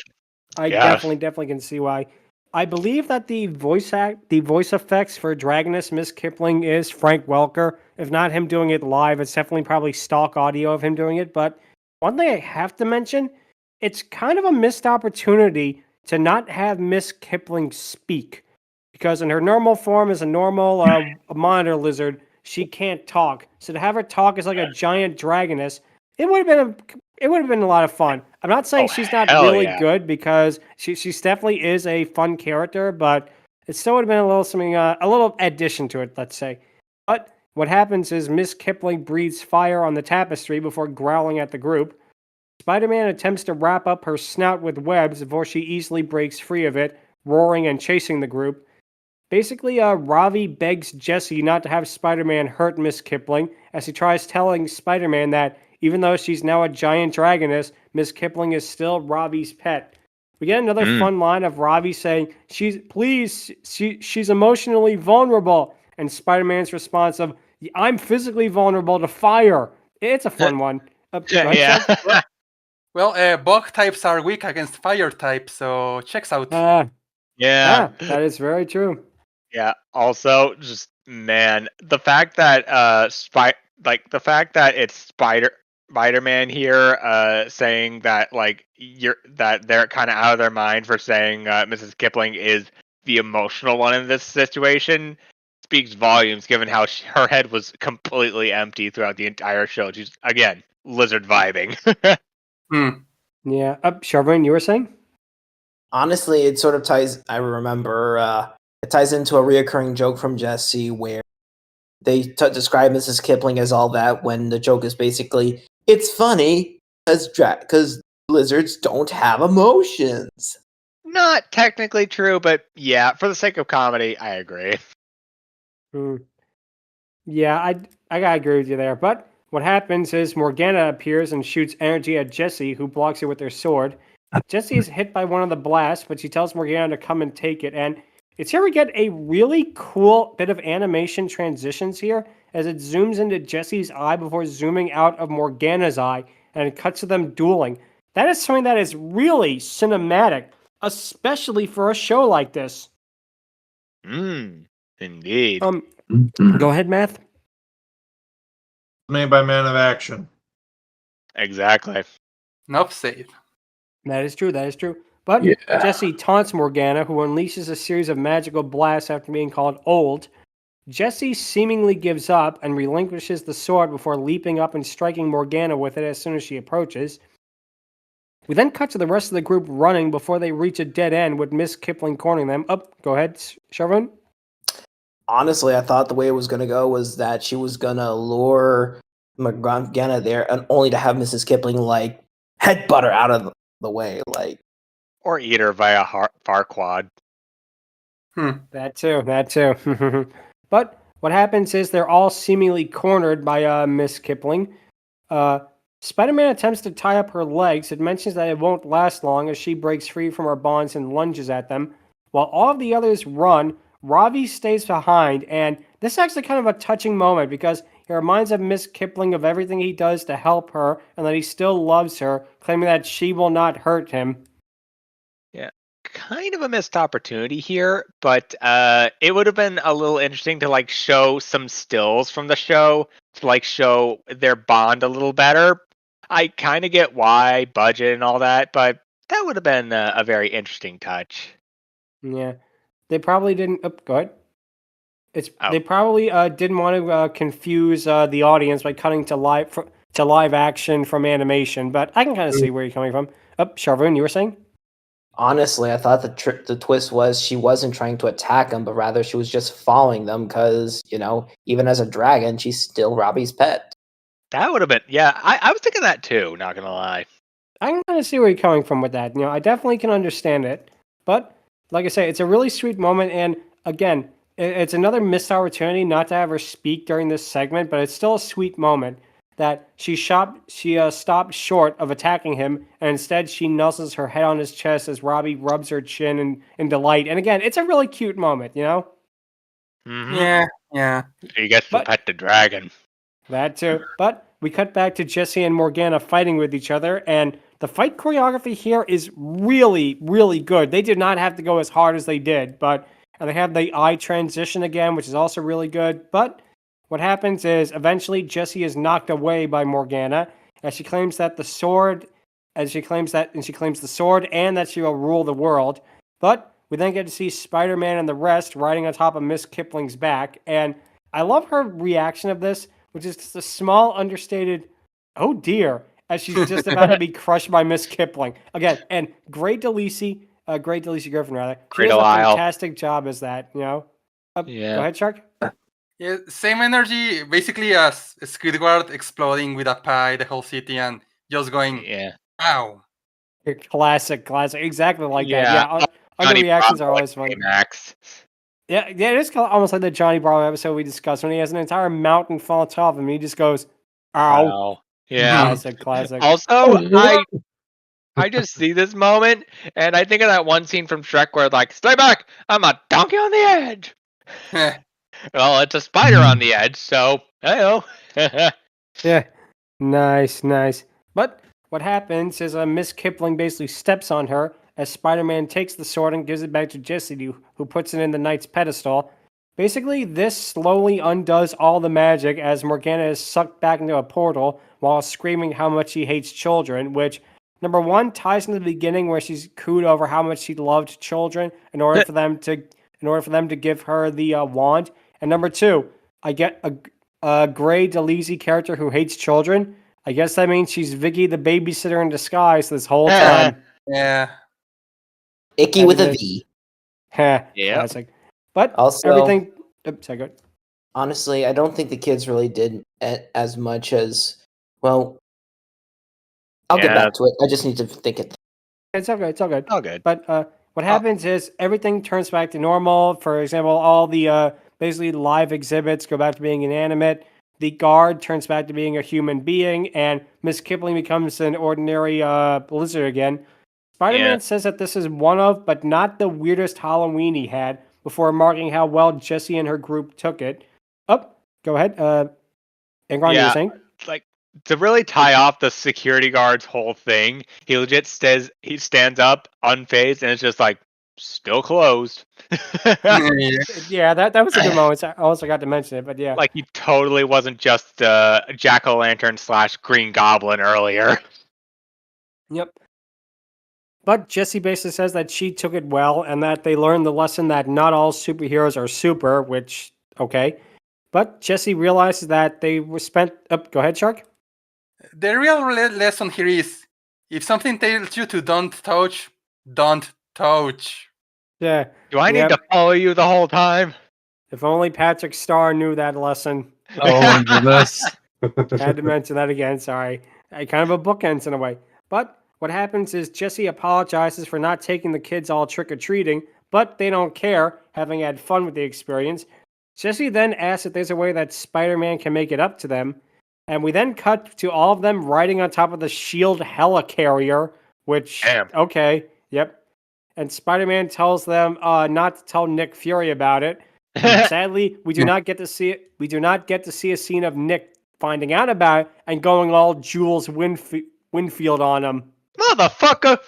I definitely can see why. I believe that the voice effects for Dragoness Miss Kipling is Frank Welker. If not him doing it live, it's definitely probably stock audio of him doing it. But one thing I have to mention, it's kind of a missed opportunity to not have Miss Kipling speak, because in her normal form as a normal monitor lizard, she can't talk. So to have her talk as like a giant dragoness, it would have it would have been a lot of fun. I'm not saying she's not hell really yeah. good because she's definitely is a fun character, but it still would have been a little something, a little addition to it, let's say. But what happens is Miss Kipling breathes fire on the tapestry before growling at the group. Spider-Man attempts to wrap up her snout with webs before she easily breaks free of it, roaring and chasing the group. Basically, Ravi begs Jessie not to have Spider-Man hurt Miss Kipling as he tries telling Spider-Man that even though she's now a giant dragoness, Miss Kipling is still Ravi's pet. We get another fun line of Ravi saying, she's emotionally vulnerable. And Spider-Man's response of, I'm physically vulnerable to fire. It's a fun one. Go ahead, Yeah. Sean. Well, bug types are weak against fire types, so checks out. Yeah. That is very true. Yeah. Also, just man, the fact that the fact that it's Spider-Man here saying that that they're kind of out of their mind for saying Mrs. Kipling is the emotional one in this situation speaks volumes, given how her head was completely empty throughout the entire show. She's again lizard vibing. Yeah. Sharvoun, you were saying? Honestly, it sort of ties. I remember it ties into a reoccurring joke from Jessie where they describe Mrs. Kipling as all that when the joke is basically it's funny because lizards don't have emotions. Not technically true, but yeah, for the sake of comedy, I agree. Yeah, I gotta agree with you there. But what happens is Morgana appears and shoots energy at Jessie, who blocks it with her sword. Jessie is hit by one of the blasts, but she tells Morgana to come and take it. And it's here we get a really cool bit of animation transitions here as it zooms into Jessie's eye before zooming out of Morgana's eye, and it cuts to them dueling. That is something that is really cinematic, especially for a show like this. Indeed. Go ahead, Math. Made by Man of Action. Exactly. Enough said. That is true. That is true. But Jessie taunts Morgana, who unleashes a series of magical blasts after being called old. Jessie seemingly gives up and relinquishes the sword before leaping up and striking Morgana with it as soon as she approaches. We then cut to the rest of the group running before they reach a dead end with Miss Kipling cornering them. Go ahead, Sharvoun. Honestly, I thought the way it was going to go was that she was going to lure Morgana there and only to have Mrs. Kipling, headbutt her out of the way. Or eat her via Farquad. That too. But what happens is they're all seemingly cornered by Miss Kipling. Spider-Man attempts to tie up her legs. It mentions that it won't last long as she breaks free from her bonds and lunges at them. While all of the others run, Ravi stays behind, and this is actually kind of a touching moment because he reminds of Miss Kipling of everything he does to help her and that he still loves her, claiming that she will not hurt him. Yeah, kind of a missed opportunity here, but it would have been a little interesting to show some stills from the show to show their bond a little better. I kind of get why budget and all that, but that would have been a very interesting touch. Yeah, they probably didn't. Go ahead. They probably didn't want to confuse the audience by cutting to live action from animation, but I can kind of see where you're coming from. Sharvoun, you were saying? Honestly, I thought the twist was she wasn't trying to attack them, but rather she was just following them because, even as a dragon, she's still Robbie's pet. That would have been, yeah, I was thinking that too, not gonna lie. I can kind of see where you're coming from with that. I definitely can understand it. But, like I say, it's a really sweet moment, and again, it's another missed opportunity not to have her speak during this segment, but it's still a sweet moment that she stopped short of attacking him, and instead she nuzzles her head on his chest as Robbie rubs her chin in delight. And again, it's a really cute moment, Mm-hmm. Yeah. You get to pet the dragon. That too. But we cut back to Jessie and Morgana fighting with each other, and the fight choreography here is really, really good. They did not have to go as hard as they did, but they have the eye transition again, which is also really good. But what happens is eventually Jessie is knocked away by Morgana as she claims that the sword, and she claims the sword and that she will rule the world. But we then get to see Spider-Man and the rest riding on top of Miss Kipling's back, and I love her reaction of this, which is just a small, understated, "Oh dear," as she's just about to be crushed by Miss Kipling. Again, and great Delisi Griffin, rather. She Great does a Delisle. fantastic job as that, Go Yeah. ahead, Shark. Yeah, same energy, basically as Squidward exploding with a pie, the whole city, and just going, Yeah. "Ow!" Classic. Exactly like that. Yeah. Yeah, other reactions are always fun. Max. Yeah, it is almost like the Johnny Bravo episode we discussed when he has an entire mountain fall on top of him. He just goes, "Ow!" Wow. Yeah. Classic. Also, I just see this moment, and I think of that one scene from Shrek where like, stay back! I'm a donkey on the edge. Well, it's a spider on the edge, so hey-oh. Yeah, nice. But what happens is Miss Kipling basically steps on her as Spider-Man takes the sword and gives it back to Jessie, who puts it in the knight's pedestal. Basically, this slowly undoes all the magic as Morgana is sucked back into a portal while screaming how much she hates children, which, number one, ties into the beginning where she's cooed over how much she loved children in order for them to give her the wand. And number two, I get a Gray Delisi character who hates children. I guess that means she's Vicky the babysitter in disguise this whole time. Yeah. Icky with a V. Yep. Classic. But Also, everything. Oops, sorry, go ahead. Honestly, I don't think the kids really did as much as. Well, I'll get back to it. I just need to think it. It's all good. All good. But what happens is everything turns back to normal. For example, all the basically live exhibits go back to being inanimate. The guard turns back to being a human being, and Miss Kipling becomes an ordinary lizard again. Spider-Man says that this is one of, but not the weirdest Halloween he had, before marking how well Jessie and her group took it. Go ahead. Angron, you were saying? Like, to really tie off the security guard's whole thing, he legit stands up, unfazed, and it's just like, still closed. Yeah, that was a good moment. I also got to mention it, but yeah. Like, he totally wasn't just Jack-o'-lantern / Green Goblin earlier. Yep. But Jessie basically says that she took it well and that they learned the lesson that not all superheroes are super, which, okay. But Jessie realizes that they were spent... go ahead, Shark. The real lesson here is, if something tells you to don't touch, don't touch. Yeah. Do I need to follow you the whole time? If only Patrick Starr knew that lesson. Oh my goodness. Had to mention that again, sorry. Kind of a bookends in a way. But what happens is Jessie apologizes for not taking the kids all trick-or-treating, but they don't care, having had fun with the experience. Jessie then asks if there's a way that Spider-Man can make it up to them, and we then cut to all of them riding on top of the S.H.I.E.L.D. helicarrier, which, Damn. okay, yep. And Spider-Man tells them not to tell Nick Fury about it. Sadly, we do not get to see it. We do not get to see a scene of Nick finding out about it and going all Jules Winfield on him. Motherfucker!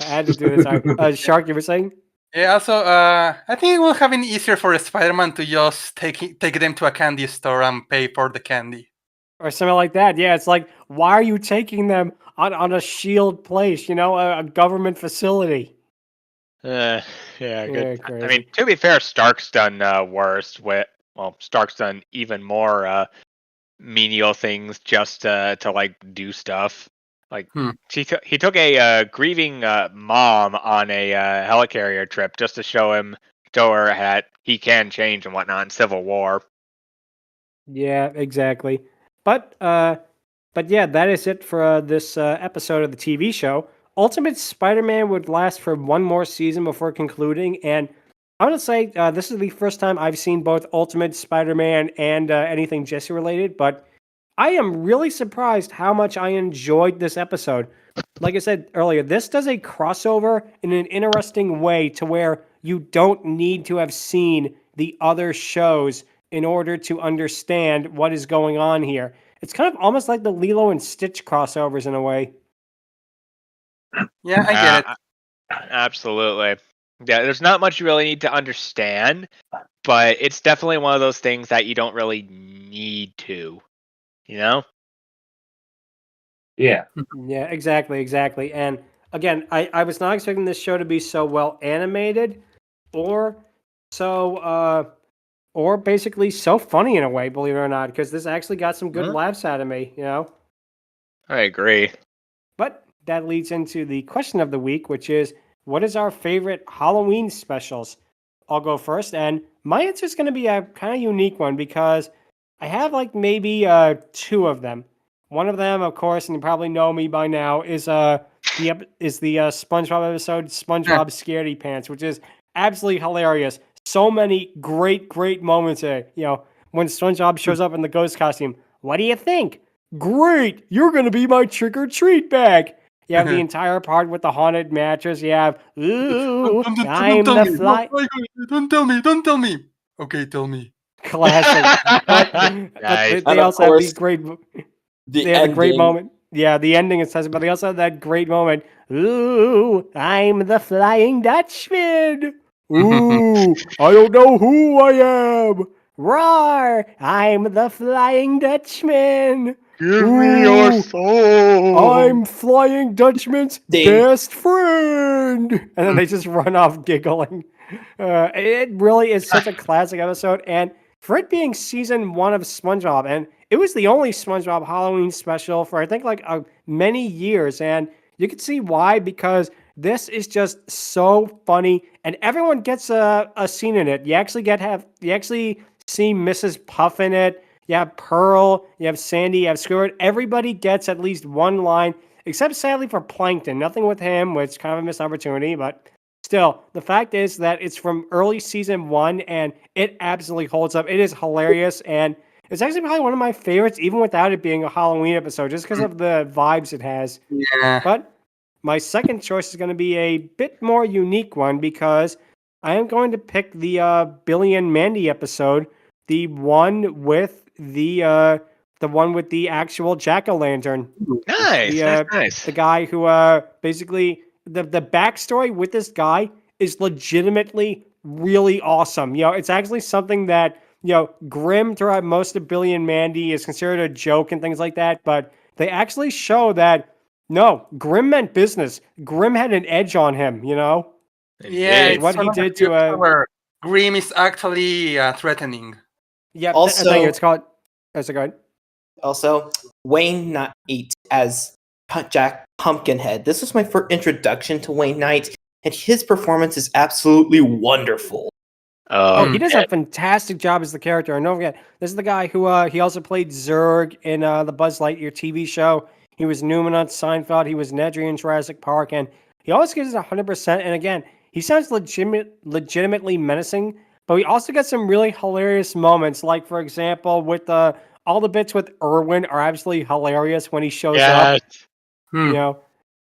I had to do this. Shark, you were saying? Yeah, also, I think it would have been easier for Spider-Man to just take them to a candy store and pay for the candy. Or something like that. Yeah, it's like, why are you taking them on a S.H.I.E.L.D. place, a government facility? Yeah, good. Crazy. I mean, to be fair, Stark's done worse. Stark's done even more menial things just to like do stuff. Like he took a grieving mom on a helicarrier trip just to show her that he can change and whatnot in Civil War. Yeah, exactly. But yeah, that is it for this episode of the TV show. Ultimate Spider-Man would last for one more season before concluding, and I want to say this is the first time I've seen both Ultimate Spider-Man and anything Jessie related, but I am really surprised how much I enjoyed this episode. Like I said earlier, this does a crossover in an interesting way to where you don't need to have seen the other shows in order to understand what is going on here. It's kind of almost like the Lilo and Stitch crossovers in a way. Yeah, I get it. Absolutely. Yeah, there's not much you really need to understand, but it's definitely one of those things that you don't really need to. Yeah. Yeah, exactly. And again, I was not expecting this show to be so well animated or basically so funny in a way, believe it or not, because this actually got some good laughs out of me, I agree. But that leads into the question of the week, which is, what is our favorite Halloween specials? I'll go first, and my answer is going to be a kind of unique one because I have like maybe two of them. One of them, of course, and you probably know me by now, is the SpongeBob episode SpongeBob Scaredy Pants, which is absolutely hilarious. So many great moments there. You know, when SpongeBob shows up in the ghost costume, what do you think? Great! You're gonna be my trick or treat bag. You have the entire part with the haunted mattress. You have, ooh, I'm the fly. Don't tell me. Okay, tell me. Classic. But Nice. they And of also have course, these great. The They have a great ending. moment. Yeah, the ending is says, but they also have that great moment. Ooh, I'm the Flying Dutchman. Ooh, I don't know who I am. Roar! I'm the Flying Dutchman. Give me your Ooh, soul. I'm Flying Dutchman's Ding. best friend. And then they just run off giggling. It really is such a classic episode. And for it being season 1 of SpongeBob, and it was the only SpongeBob Halloween special for I think like many years. And you can see why, because this is just so funny. And everyone gets a scene in it. You actually see Mrs. Puff in it. You have Pearl, you have Sandy, you have Squidward. Everybody gets at least one line, except sadly for Plankton. Nothing with him, which is kind of a missed opportunity, but still, the fact is that it's from early season 1 and it absolutely holds up. It is hilarious and it's actually probably one of my favorites, even without it being a Halloween episode, just because of the vibes it has. Yeah. But my second choice is going to be a bit more unique one because I am going to pick the Billy and Mandy episode, the one with the one with the actual jack-o'-lantern. Nice, nice. The guy who basically the backstory with this guy is legitimately really awesome. You know, it's actually something that, you know, Grimm throughout most of Billy and Mandy is considered a joke and things like that, but they actually show that no, Grimm meant business. Grimm had an edge on him, you know? Yeah, Indeed. it's What one he of the did to few where Grimm is actually threatening. Yeah, Also- thank you. It's called that's a good. Also, Wayne Knight as Jack Pumpkinhead. This was my first introduction to Wayne Knight, and his performance is absolutely wonderful. Oh, he does a fantastic job as the character. And don't forget, this is the guy who he also played Zurg in the Buzz Lightyear TV show. He was Newman on Seinfeld. He was Nedry in Jurassic Park, and he always gives it 100%. And again, he sounds legitimately menacing, but we also get some really hilarious moments. Like for example, with all the bits with Irwin are absolutely hilarious when he shows up. You know,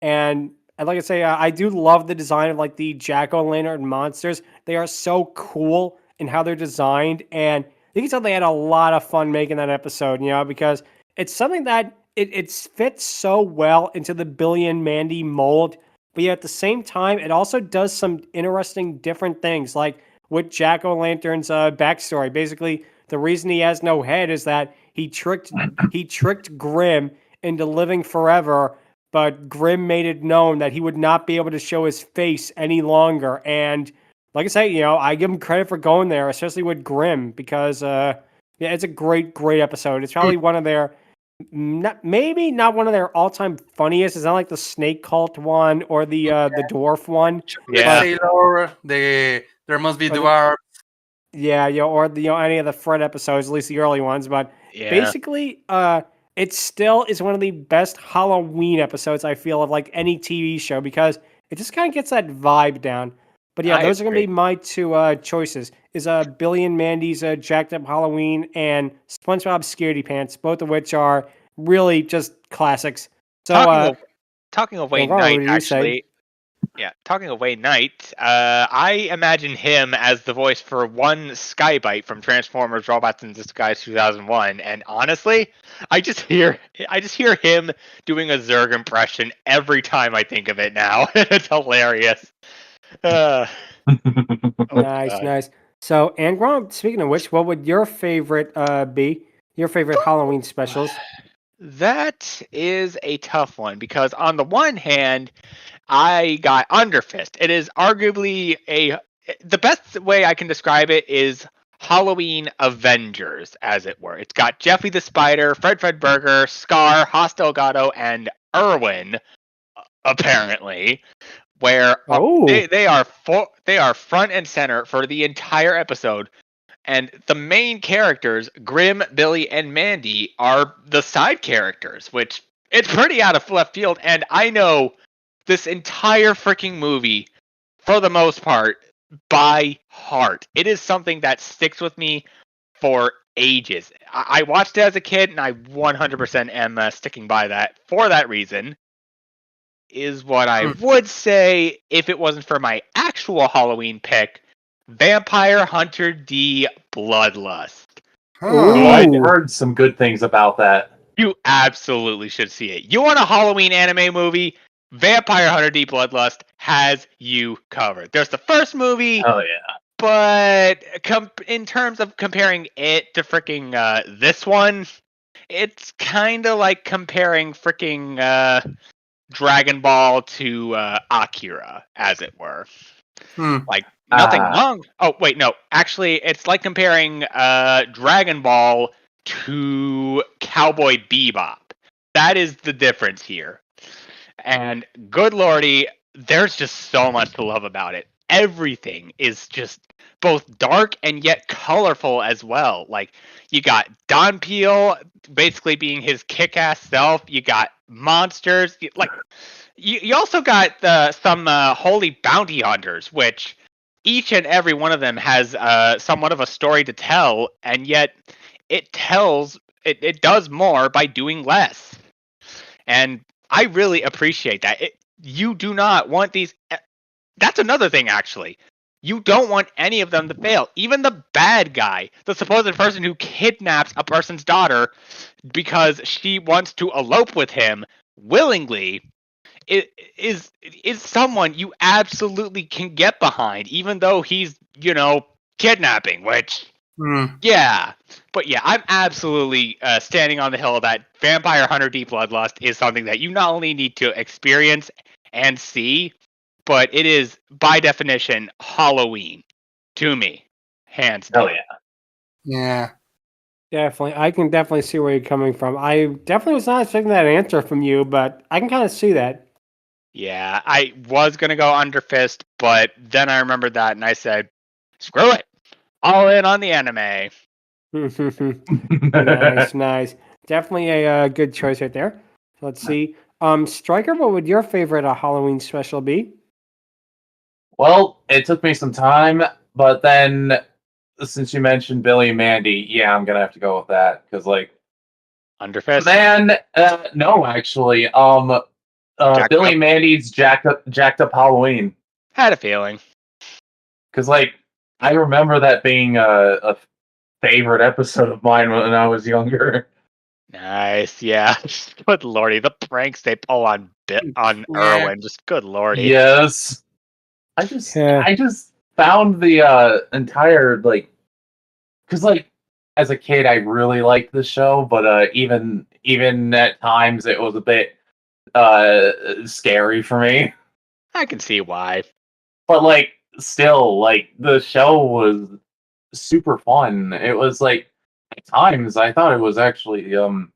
and like I say, I do love the design of like the jack-o'-lantern monsters. They are so cool in how they're designed, and you can tell they had a lot of fun making that episode. You know, because it's something that it fits so well into the Billy and Mandy mold, but yet at the same time, it also does some interesting different things, like with jack-o'-lantern's backstory. Basically, the reason he has no head is that he tricked Grimm into living forever. But Grimm made it known that he would not be able to show his face any longer. And like I say, you know, I give him credit for going there, especially with Grimm, because yeah, it's a great episode. It's probably one of their maybe not one of their all-time funniest. It's not like the snake cult one or the dwarf one. Yeah. Sailor, there must be Or the- dwarf. Yeah, you know, or the, you know, any of the Fred episodes, at least the early ones. But Yeah. basically, it still is one of the best Halloween episodes I feel of like any TV show because it just kind of gets that vibe down. But yeah, I those are going to be agree. my two choices: is Billy and Mandy's Jacked Up Halloween and SpongeBob Scaredy Pants, both of which are really just classics. So, talking of Wayne Ron, what Knight, did you say? actually. Yeah, talking of Wayne Knight, I imagine him as the voice for one Skybite from Transformers: Robots in Disguise 2001, and honestly, I just hear him doing a Zurg impression every time I think of it now. It's hilarious. Oh, nice, God. nice. So, Angron, speaking of which, what would your favorite be? Your favorite Halloween specials? That is a tough one because on the one hand, I got Underfist. It is arguably the best way I can describe it is Halloween Avengers, as it were. It's got Jeffy the Spider, Fred Fredburger, Scar, Haas Delgado, and Irwin, apparently, where they are front and center for the entire episode. And the main characters, Grim, Billy, and Mandy, are the side characters, which it's pretty out of left field. And I know this entire freaking movie, for the most part, by heart. It is something that sticks with me for ages. I watched it as a kid, and I 100% am sticking by that for that reason. Is what I would say if it wasn't for my actual Halloween pick, Vampire Hunter D Bloodlust. I've heard some good things about that. You absolutely should see it. You want a Halloween anime movie? Vampire Hunter D Bloodlust has you covered. There's the first movie. Oh yeah. But in terms of comparing it to freaking this one, it's kind of like comparing freaking Dragon Ball to Akira, as it were. Like, nothing wrong. Oh, wait, no. Actually, it's like comparing Dragon Ball to Cowboy Bebop. That is the difference here. And good lordy, there's just so much to love about it. Everything is just both dark and yet colorful as well. Like, you got Don Peel basically being his kick-ass self. You got monsters. You also got some holy bounty hunters, which each and every one of them has somewhat of a story to tell, and yet it does more by doing less. And I really appreciate that. You do not want these. That's another thing, actually. You don't want any of them to fail. Even the bad guy, the supposed person who kidnaps a person's daughter because she wants to elope with him willingly, is someone you absolutely can get behind, even though he's, kidnapping, which, yeah. But yeah, I'm absolutely standing on the hill that Vampire Hunter D Bloodlust is something that you not only need to experience and see, but it is, by definition, Halloween to me. Hands down. Oh, yeah. Yeah. Definitely. I can definitely see where you're coming from. I definitely was not expecting that answer from you, but I can kind of see that. Yeah, I was going to go Under Fist, but then I remembered that and I said, screw it. All in on the anime. Nice. Definitely a good choice right there. Let's see. Stryker, what would your favorite Halloween special be? Well, it took me some time, but then since you mentioned Billy and Mandy, yeah, I'm gonna have to go with that because, Under Fist. Man, no, actually, Billy and Mandy's jacked up Halloween. Had a feeling. Because, I remember that being a favorite episode of mine when I was younger. Nice, yeah. Good lordy, the pranks they pull on Irwin, just good lordy. Yes. I just found the entire because as a kid I really liked the show, but even at times it was a bit scary for me. I can see why. But still, the show was super fun. It was at times I thought it was actually while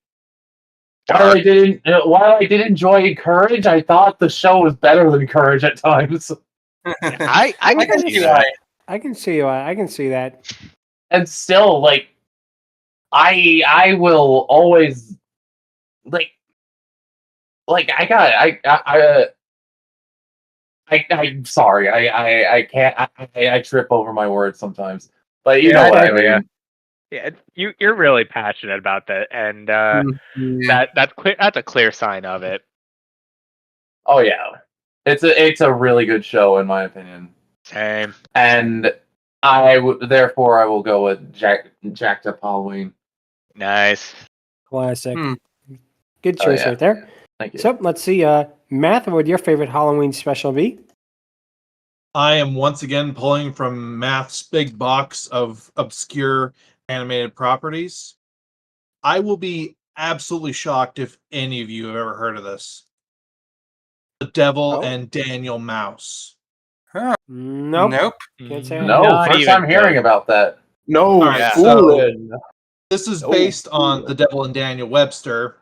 I did enjoy Courage, I thought the show was better than Courage at times. I can see that. I can see why. I can see that. And still, I will always I'm sorry. I can't. I trip over my words sometimes. But you know what I mean. Yeah, you're really passionate about that, and that's a clear sign of it. Oh yeah, it's a really good show in my opinion. Same. And therefore I will go with Jacked Up Halloween. Nice. Classic. Good choice right there. Thank you. So let's see. Math, what would your favorite Halloween special be? I am once again pulling from Math's big box of obscure animated properties. I will be absolutely shocked if any of you have ever heard of this. The Devil and Daniel Mouse. Nope. Nope. Can't say I No, Not first even time hearing about that. No Alright, fooling. This is No based on fooling. The Devil and Daniel Webster,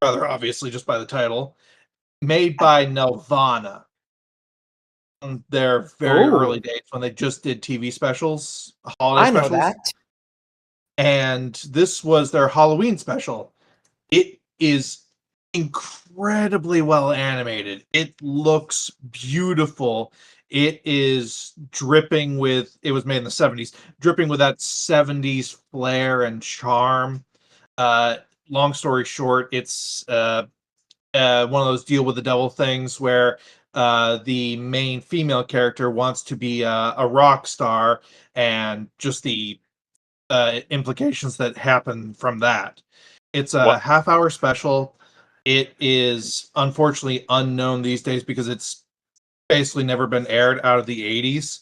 rather obviously just by the title, made by Nelvana. In their very early days when they just did TV specials, holiday I know specials. that. And this was their Halloween special. It is incredibly well animated. It looks beautiful. It is dripping with, it was made in the 70s, dripping with that 70s flair and charm. Long story short, it's one of those deal with the devil things where the main female character wants to be a rock star, and just the implications that happen from that. It's a half-hour special. It is unfortunately unknown these days because it's basically never been aired out of the 80s.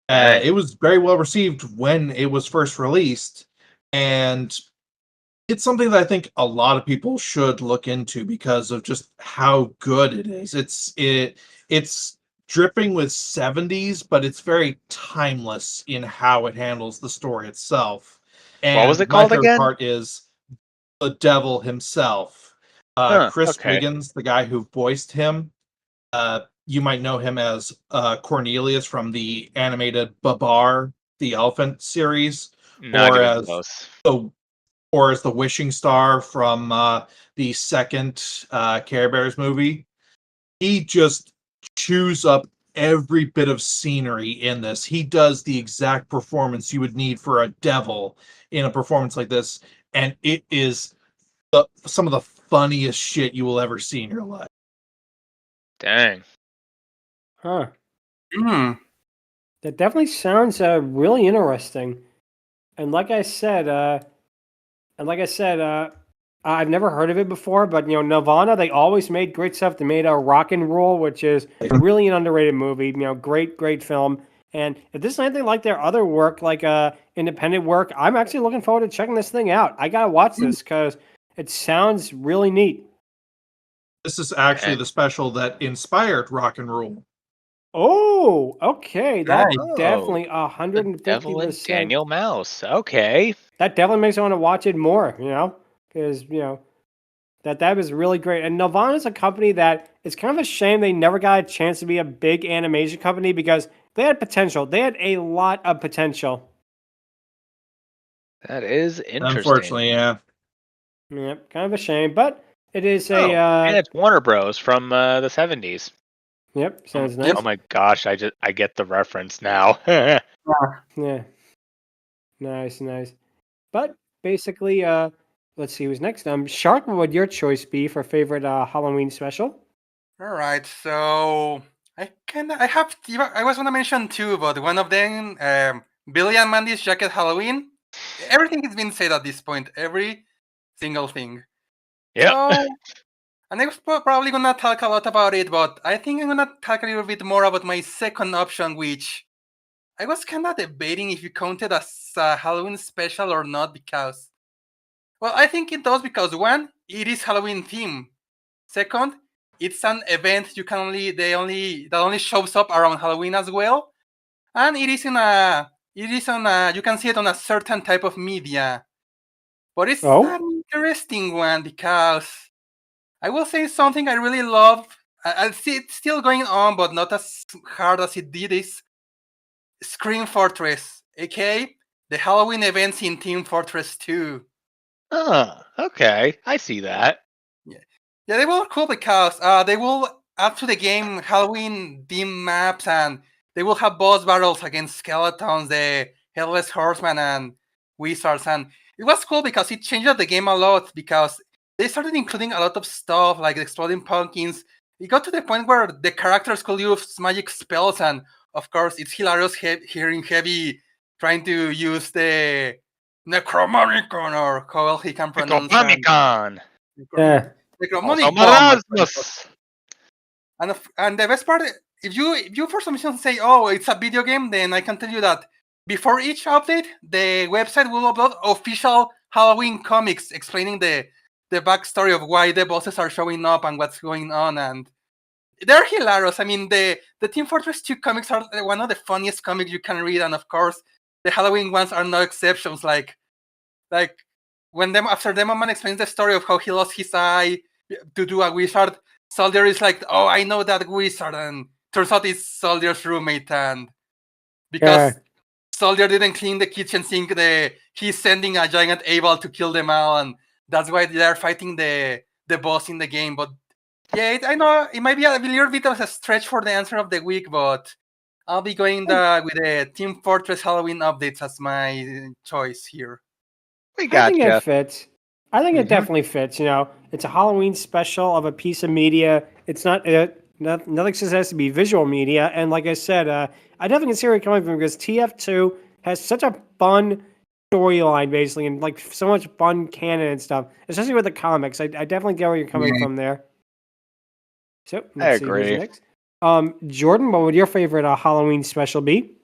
It was very well received when it was first released, and it's something that I think a lot of people should look into because of just how good it is. It's dripping with 70s, but it's very timeless in how it handles the story itself. And What was it my called favorite again? part is the devil himself. Chris Wiggins, the guy who voiced him, you might know him as Cornelius from the animated Babar the Elephant series, Not or even as close. the Wishing Star from the second Care Bears movie. He just chews up every bit of scenery in this. He does the exact performance you would need for a devil in a performance like this, and it is some of the funniest shit you will ever see in your life. Dang. Huh. Hmm. That definitely sounds really interesting. And like I said, I've never heard of it before, but Nirvana, they always made great stuff. They made a Rock and Roll, which is really an underrated movie. Great film. And if this is anything like their other work, like independent work, I'm actually looking forward to checking this thing out. I gotta watch this because it sounds really neat. This is actually Dang. the special that inspired Rock and Roll. Oh, okay. That Right. definitely The Devil and 150%. Daniel Mouse. Okay. That definitely makes me want to watch it more, because, that was really great. And Nelvana is a company that it's kind of a shame they never got a chance to be a big animation company because they had potential. They had a lot of potential. That is interesting. Unfortunately, yeah. Yep, kind of a shame, but it is and a, it's Warner Bros. From the 70s. yep, sounds nice. Oh my gosh, I get the reference now. Yeah. Nice. But basically, let's see who's next. Shark, what would your choice be for favorite Halloween special? All right. So I was gonna mention two, but one of them, Billy and Mandy's Jacket Halloween. Everything has been said at this point. Every single thing. Yep. So, and I was probably gonna talk a lot about it, but I think I'm gonna talk a little bit more about my second option, which I was kind of debating if you count it as a Halloween special or not, because, well, I think it does because one, it is Halloween theme. Second, it's an event that only shows up around Halloween as well, and you can see it on a certain type of media. But it's an interesting one because I will say something I really love. I see it's still going on, but not as hard as it did. Is Scream Fortress, aka the Halloween events in Team Fortress 2. Oh, okay. I see that. Yeah, they will cool because they will add to the game Halloween theme maps, and they will have boss battles against skeletons, the Headless Horseman, and wizards. And it was cool because it changed the game a lot because they started including a lot of stuff like exploding pumpkins. It got to the point where the characters could use magic spells, and of course, it's hilarious hearing Heavy trying to use the Necronomicon, or how he can pronounce it. Necronomicon. Yeah. Necronomicon. Also Marasmus. And the best part, if you for some reason say, oh, it's a video game, then I can tell you that before each update, the website will upload official Halloween comics explaining the backstory of why the bosses are showing up and what's going on, and they're hilarious. I mean, the Team Fortress 2 comics are one of the funniest comics you can read, and of course, the Halloween ones are no exceptions. Like when after Demoman explains the story of how he lost his eye to do a wizard, Soldier is like, "Oh, I know that wizard," and turns out it's Soldier's roommate, and because Soldier didn't clean the kitchen sink, he's sending a giant Able to kill them all, and that's why they're fighting the boss in the game. But yeah, I know it might be a little bit of a stretch for the answer of the week, but I'll be going with the Team Fortress Halloween updates as my choice here. We I got think you. it fits. I think it Mhm. definitely fits. You know, it's a Halloween special of a piece of media. It's not nothing says it has to be visual media. And like I said, I definitely can see where you're coming from because TF2 has such a fun storyline, basically, and like so much fun canon and stuff, especially with the comics. I definitely get where you're coming from there. So let's see who's agree. next. Jordan, what would your favorite Halloween special be?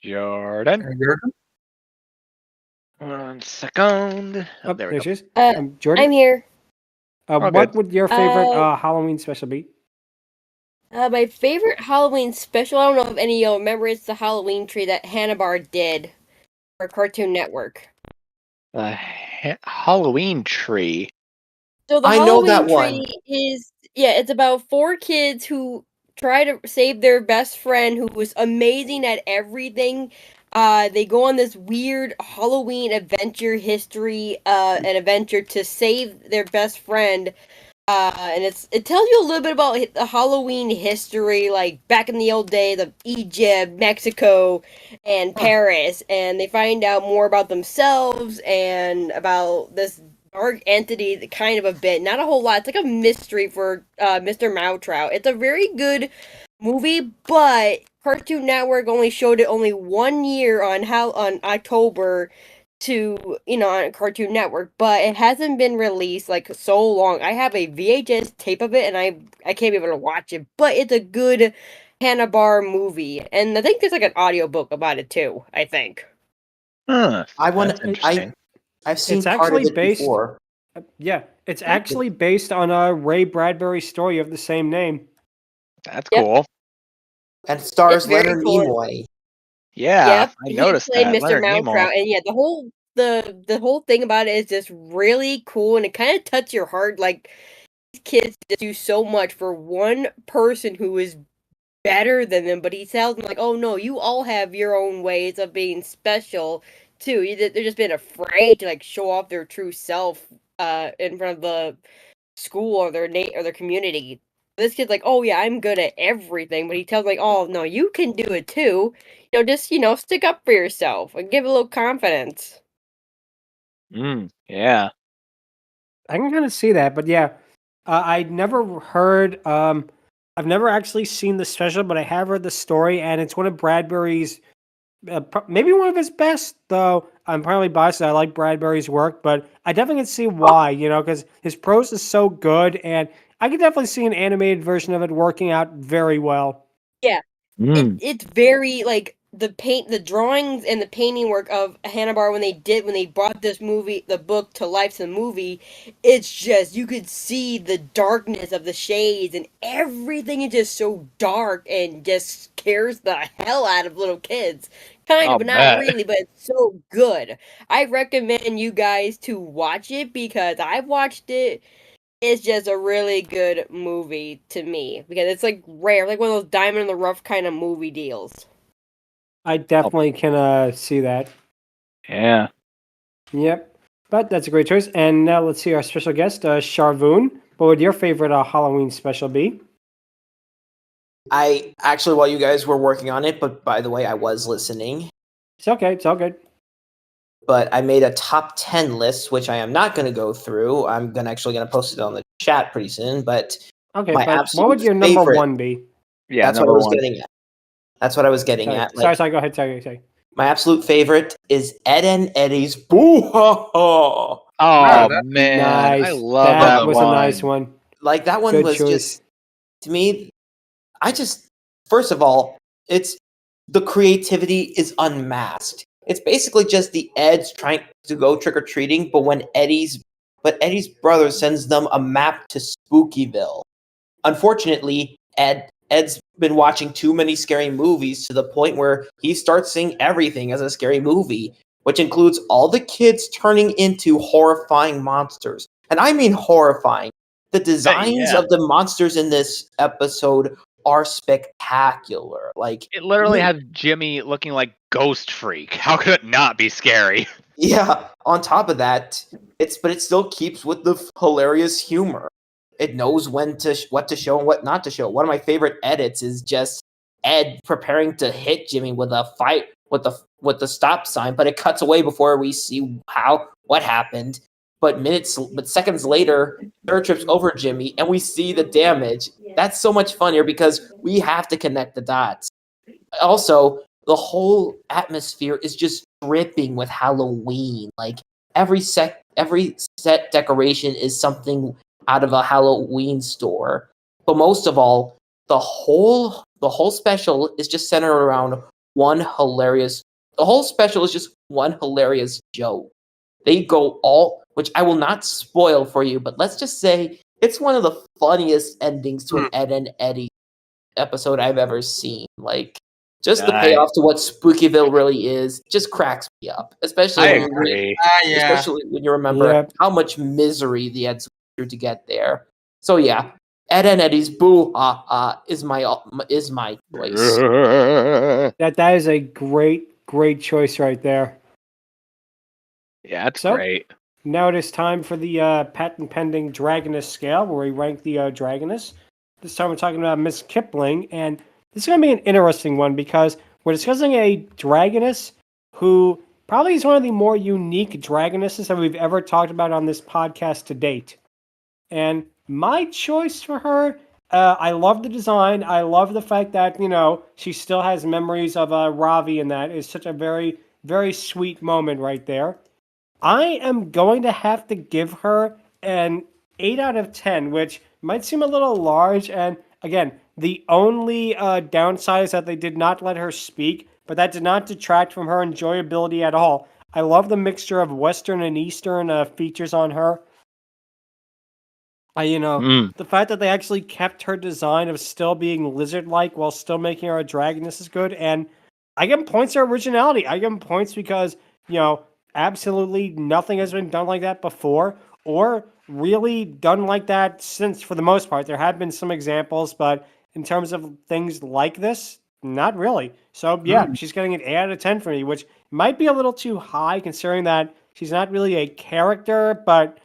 Jordan. 1 second. Oh, there we go. she is. I'm Jordan, here. All what good. would your favorite Halloween special be? My favorite Halloween special, I don't know if any of y'all remember, it's the Halloween tree that Hanna-Barbera did for Cartoon Network. The Halloween tree. So the I know Halloween that tree one. is, it's about 4 kids who try to save their best friend who was amazing at everything. They go on this weird Halloween adventure an adventure to save their best friend. And it tells you a little bit about the Halloween history, like back in the old days of Egypt, Mexico, and Paris, and they find out more about themselves and about this dark entity, kind of a bit, not a whole lot. It's like a mystery for Mr. Moutrout. It's a very good movie, but Cartoon Network only showed it only 1 year on October on Cartoon Network, but it hasn't been released like so long. I have a VHS tape of it and I can't be able to watch it, but it's a good Hanna-Barbera movie. And I think there's like an audiobook about it too, I think. Huh. I want That's interesting. I've seen It's part of actually it based. before. Yeah, it's actually based on Ray Bradbury's story of the same name. That's Yep. cool. And stars It's very Leonard cool. Nimoy. Yeah, Yep, I he noticed played that. Mr. Leonard Nimoy. Moutrout, and yeah, the whole thing about it is just really cool, and it kind of touches your heart. Like these kids just do so much for one person who is better than them, but he tells them like, "Oh no, you all have your own ways of being special too." They're just being afraid to like show off their true self in front of the school or their community. This kid's like, "Oh yeah, I'm good at everything," but he tells like, "Oh no, you can do it too. Just stick up for yourself and give it a little confidence." Yeah. I can kind of see that, but yeah, I'd never heard. I've never actually seen the special, but I have heard the story, and it's one of Bradbury's, maybe one of his best. Though I'm probably biased. I like Bradbury's work, but I definitely can see why. Because his prose is so good, and I could definitely see an animated version of it working out very well. Yeah. It's very like the drawings and the painting work of Hanna-Barbera when they brought the book to life to the movie. It's just you could see the darkness of the shades and everything is just so dark and just scares the hell out of little kids. Kind I'll of, but not bet. really. But it's so good. I recommend you guys to watch it because I've watched it. It's just a really good movie to me because it's like rare, like one of those diamond in the rough kind of movie deals. I definitely can see that. Yeah. Yep, but that's a great choice. And now let's see our special guest, Sharvoun. What would your favorite Halloween special be? I actually, while you guys were working on it, but by the way, I was listening. It's okay. It's all good. But I made a top 10 list, which I am not going to go through. I'm actually going to post it on the chat pretty soon. But Okay, my but what would absolute your number favorite- one be? Yeah, that's what I number was one. getting at. That's what I was getting Sorry, at. Like, sorry, go ahead. Sorry. my absolute favorite is Ed and Eddie's Boo Ha Ha. Oh that's man, Nice. I love that. that Was one. a nice one. Like, that one Good was choice. just, to me, first of all, it's the creativity is unmasked. It's basically just the Eds trying to go trick or treating, but Eddie's brother sends them a map to Spookyville. Unfortunately, Ed's been watching too many scary movies to the point where he starts seeing everything as a scary movie, which includes all the kids turning into horrifying monsters. And I mean horrifying. The designs yeah. of the monsters in this episode are spectacular. Like, It literally has Jimmy looking like Ghost Freak. How could it not be scary? yeah, on top of that, it still keeps with the hilarious humor. It knows what to show and what not to show. One of my favorite edits is just Ed preparing to hit Jimmy with a fight with the stop sign, but it cuts away before we see what happened. But seconds later, Third trips over Jimmy, and we see the damage. That's so much funnier because we have to connect the dots. Also, the whole atmosphere is just dripping with Halloween. Like every set decoration is something out of a Halloween store. But most of all, the whole special is just centered around one hilarious. The whole special is just one hilarious joke. They go all, which I will not spoil for you, but let's just say it's one of the funniest endings to an Ed and Eddie episode I've ever seen. Like, just the payoff to what Spookyville really is just cracks me up, especially especially when you remember how much misery the Eds went through to get there. So yeah, Ed and Eddie's Boo is my choice. That is a great choice right there. Yeah, that's great. Now it is time for the patent pending Dragoness Scale, where we rank the Dragoness. This time we're talking about Miss Kipling, and this is going to be an interesting one because we're discussing a Dragoness who probably is one of the more unique Dragonesses that we've ever talked about on this podcast to date. And my choice for her, I love the design. I love the fact that, she still has memories of Ravi, and that is such a very, very sweet moment right there. I am going to have to give her an 8 out of 10, which might seem a little large. And again, the only downside is that they did not let her speak, but that did not detract from her enjoyability at all. I love the mixture of Western and Eastern features on her. The fact that they actually kept her design of still being lizard-like while still making her a dragoness is good. And I give them points for originality. I give them points because, absolutely nothing has been done like that before or really done like that since, for the most part. There have been some examples, but in terms of things like this, not really. So, yeah, she's getting an 8 out of 10 for me, which might be a little too high considering that she's not really a character, but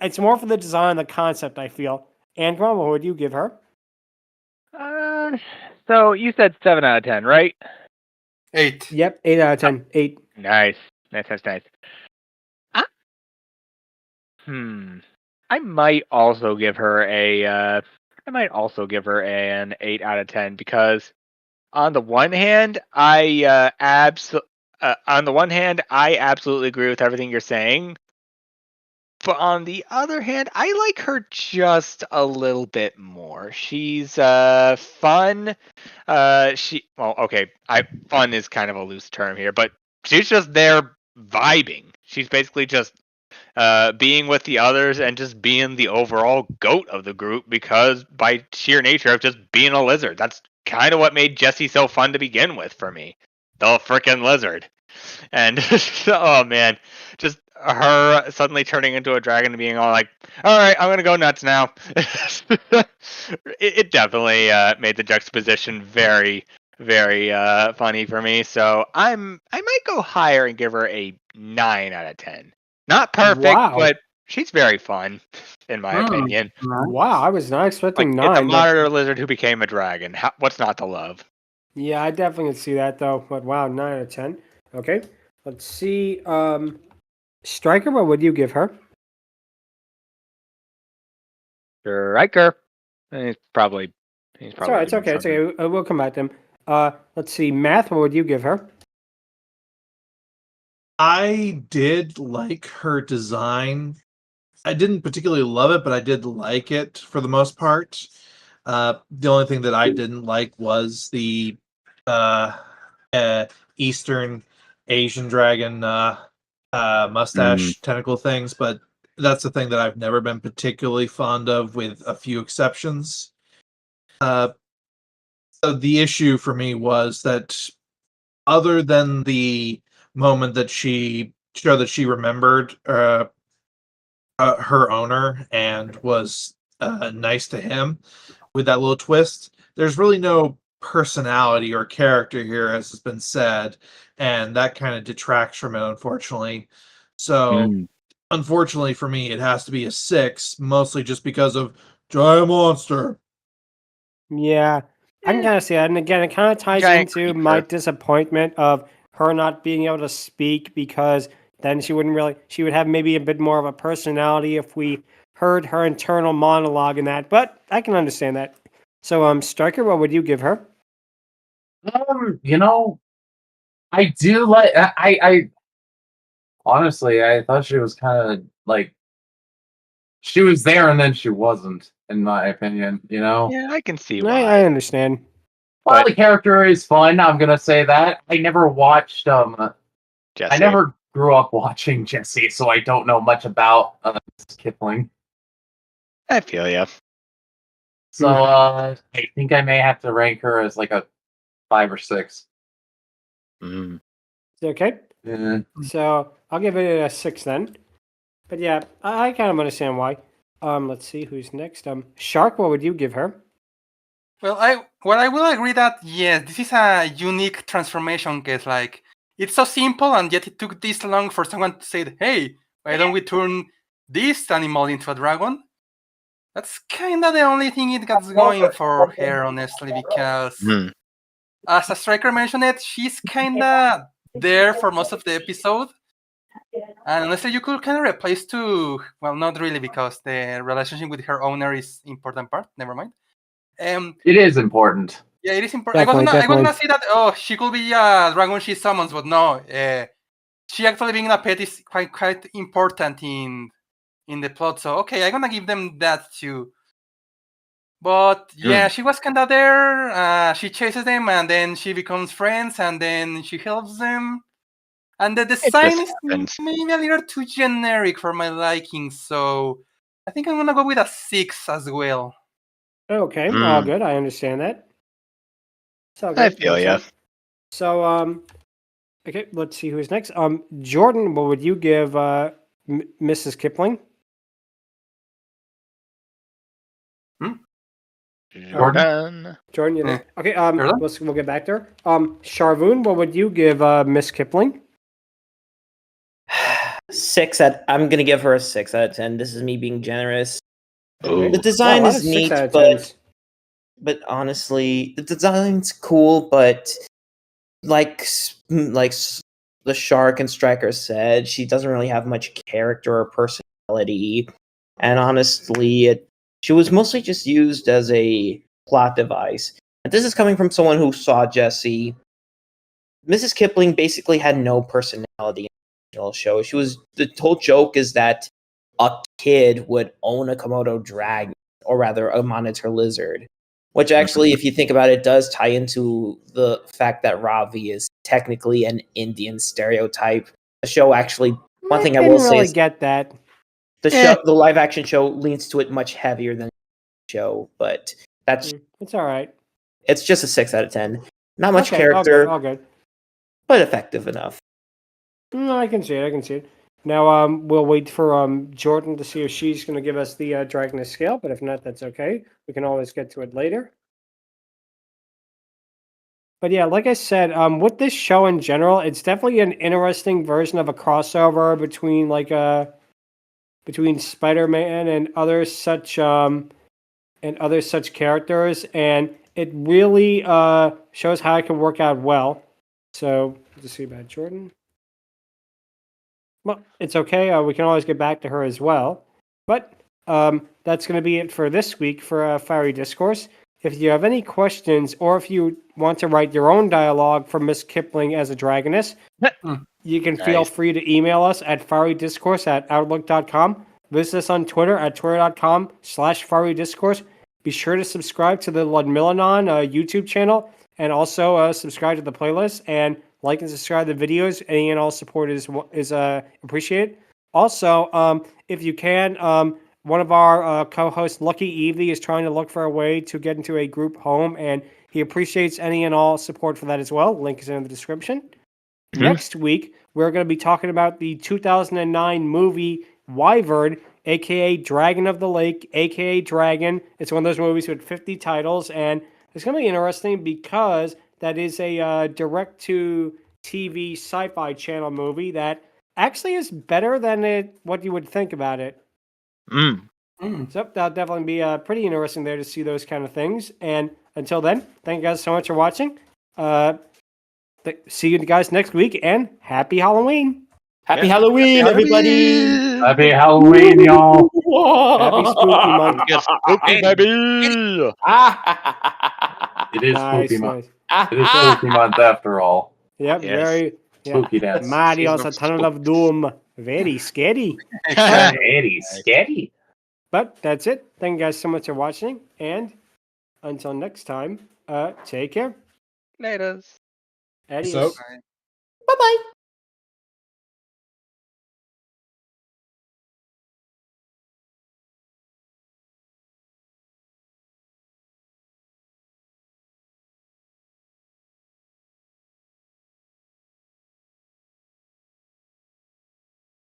it's more for the design and the concept, I feel. Angron, what would you give her? So you said 7 out of 10, right? 8. Yep, 8 out of 10. 8. Nice. I might also give her an 8 out of 10 because on the one hand, I absolutely agree with everything you're saying. But on the other hand, I like her just a little bit more. She's fun. Fun is kind of a loose term here, but she's just there vibing. She's basically just being with the others and just being the overall goat of the group because by sheer nature of just being a lizard. That's kind of what made Jessie so fun to begin with for me. The frickin' lizard. And oh man, just her suddenly turning into a dragon and being all like, all right, I'm going to go nuts now. it definitely made the juxtaposition very, very funny for me. So I might go higher and give her a 9 out of 10. Not perfect, but she's very fun, in my opinion. Wow, I was not expecting 9. It's a monitor lizard who became a dragon. What's not to love? Yeah, I definitely can see that, though. But wow, 9 out of 10. Okay, let's see. Stryker, what would you give her? Stryker. He's probably. It's all right. It's okay. It's okay. We'll come back to him. Let's see. Math, what would you give her? I did like her design. I didn't particularly love it, but I did like it for the most part. The only thing that I didn't like was the Eastern Asian dragon mustache tentacle things, but that's the thing that I've never been particularly fond of, with a few exceptions. the issue for me was that other than the moment that she showed that she remembered her owner and was nice to him with that little twist, there's really no personality or character here, as has been said, and that kind of detracts from it, unfortunately. So, unfortunately for me, it has to be a 6, mostly just because of giant monster. Yeah, I can kind of see that. And again, it kind of ties Giant into my creature. disappointment of her not being able to speak, because then she would have maybe a bit more of a personality if we heard her internal monologue in that. But I can understand that. So, Stryker, what would you give her? You know, I do like. I honestly, I thought she was kind of like she was there and then she wasn't, in my opinion. You know, Yeah, I can see I why. understand. while But- the character is fun, I'm gonna say that I never watched. Jesse. I never grew up watching Jessie, so I don't know much about Kipling. I feel ya. So I think I may have to rank her as like a 5 or 6. Mm. Okay. Yeah. So I'll give it a 6 then. But yeah, I kind of understand why. Let's see who's next. Shark, what would you give her? Well, I will agree that yes, this is a unique transformation case. Like, it's so simple, and yet it took this long for someone to say, "Hey, why don't we turn this animal into a dragon?" That's kind of the only thing it got going for her, honestly, because Mm. as a Striker mentioned it, she's kind of there for most of the episode. And honestly, you could kind of replace well, not really, because the relationship with her owner is important part. Never mind. It is important. Yeah, it is important. Definitely, I was gonna definitely. say that she could be a dragon she summons, but no. She actually being a pet is quite important in the plot. So okay, I'm gonna give them that too. But yeah, she was kinda there. She chases them, and then she becomes friends, and then she helps them. And the It design just is happens. maybe a little too generic for my liking, so I think I'm gonna go with a 6 as well. Okay, all Mm. good. I understand that. So I good. feel makes ya. sense. So okay, let's see who's next. Jordan, what would you give Mrs. Kipling? Jordan. Jordan, you Eh, there? Okay, Jordan? we'll get back to her. Sharvoun, what would you give Miss Kipling? 6 at. I'm gonna give her a 6 out of 10. This is me being generous. Ooh. The design Wow, a lot is of 6 neat, out of but 10s. honestly, the design's cool. But the Shark and Striker said, she doesn't really have much character or personality. And honestly, she was mostly just used as a plot device. And this is coming from someone who saw Jessie. Mrs. Kipling basically had no personality in the original show. The whole joke is that a kid would own a Komodo dragon, or rather a monitor lizard. Which actually, if you think about it, does tie into the fact that Ravi is technically an Indian stereotype. The show actually, one thing I will didn't say really is get that. the live action show leans to it much heavier than the show, but It's all right. it's just a 6 out of 10. Not much Okay, character, all good. but effective enough. No, I can see it. I can see it. Now, we'll wait for Jordan to see if she's going to give us the Dragoness Scale. But if not, that's okay. We can always get to it later. But yeah, like I said, with this show in general, it's definitely an interesting version of a crossover between between Spider-Man and other such characters, and it really shows how it can work out well. So, let's see about Jordan. Well, it's okay. We can always get back to her as well. But that's going to be it for this week for Fiery Discourse. If you have any questions, or if you want to write your own dialogue for Miss Kipling as a dragoness, you can feel Nice. free to email us at fierydiscourse@outlook.com. Visit us on Twitter at twitter.com/fierydiscourse. Be sure to subscribe to the Ludmillanon YouTube channel, and also subscribe to the playlist, and like and subscribe to the videos. Any and all support is appreciated. Also, if you can, one of our co-hosts, Lucky Evie, is trying to look for a way to get into a group home, and he appreciates any and all support for that as well. Link is in the description. Mhm. Next week, we're going to be talking about the 2009 movie Wyvern, aka Dragon of the Lake, aka Dragon. It's one of those movies with 50 titles, and it's going to be interesting because that is a direct-to-TV sci-fi channel movie that actually is better than what you would think about it. Mm. So that'll definitely be pretty interesting there to see those kind of things. And until then, thank you guys so much for watching. See you guys next week, and happy Halloween! Happy Yeah. Halloween, everybody! Happy Halloween, y'all. Happy spooky month. Get spooky, baby! It is Nice, spooky month. nice. It is spooky month after all. Yep, Yes. very Spooky dance. Mario's a tunnel of doom. Very scary. Very scary. But that's it. Thank you guys so much for watching, and until next time, take care. Laters. Adios. So- Bye bye.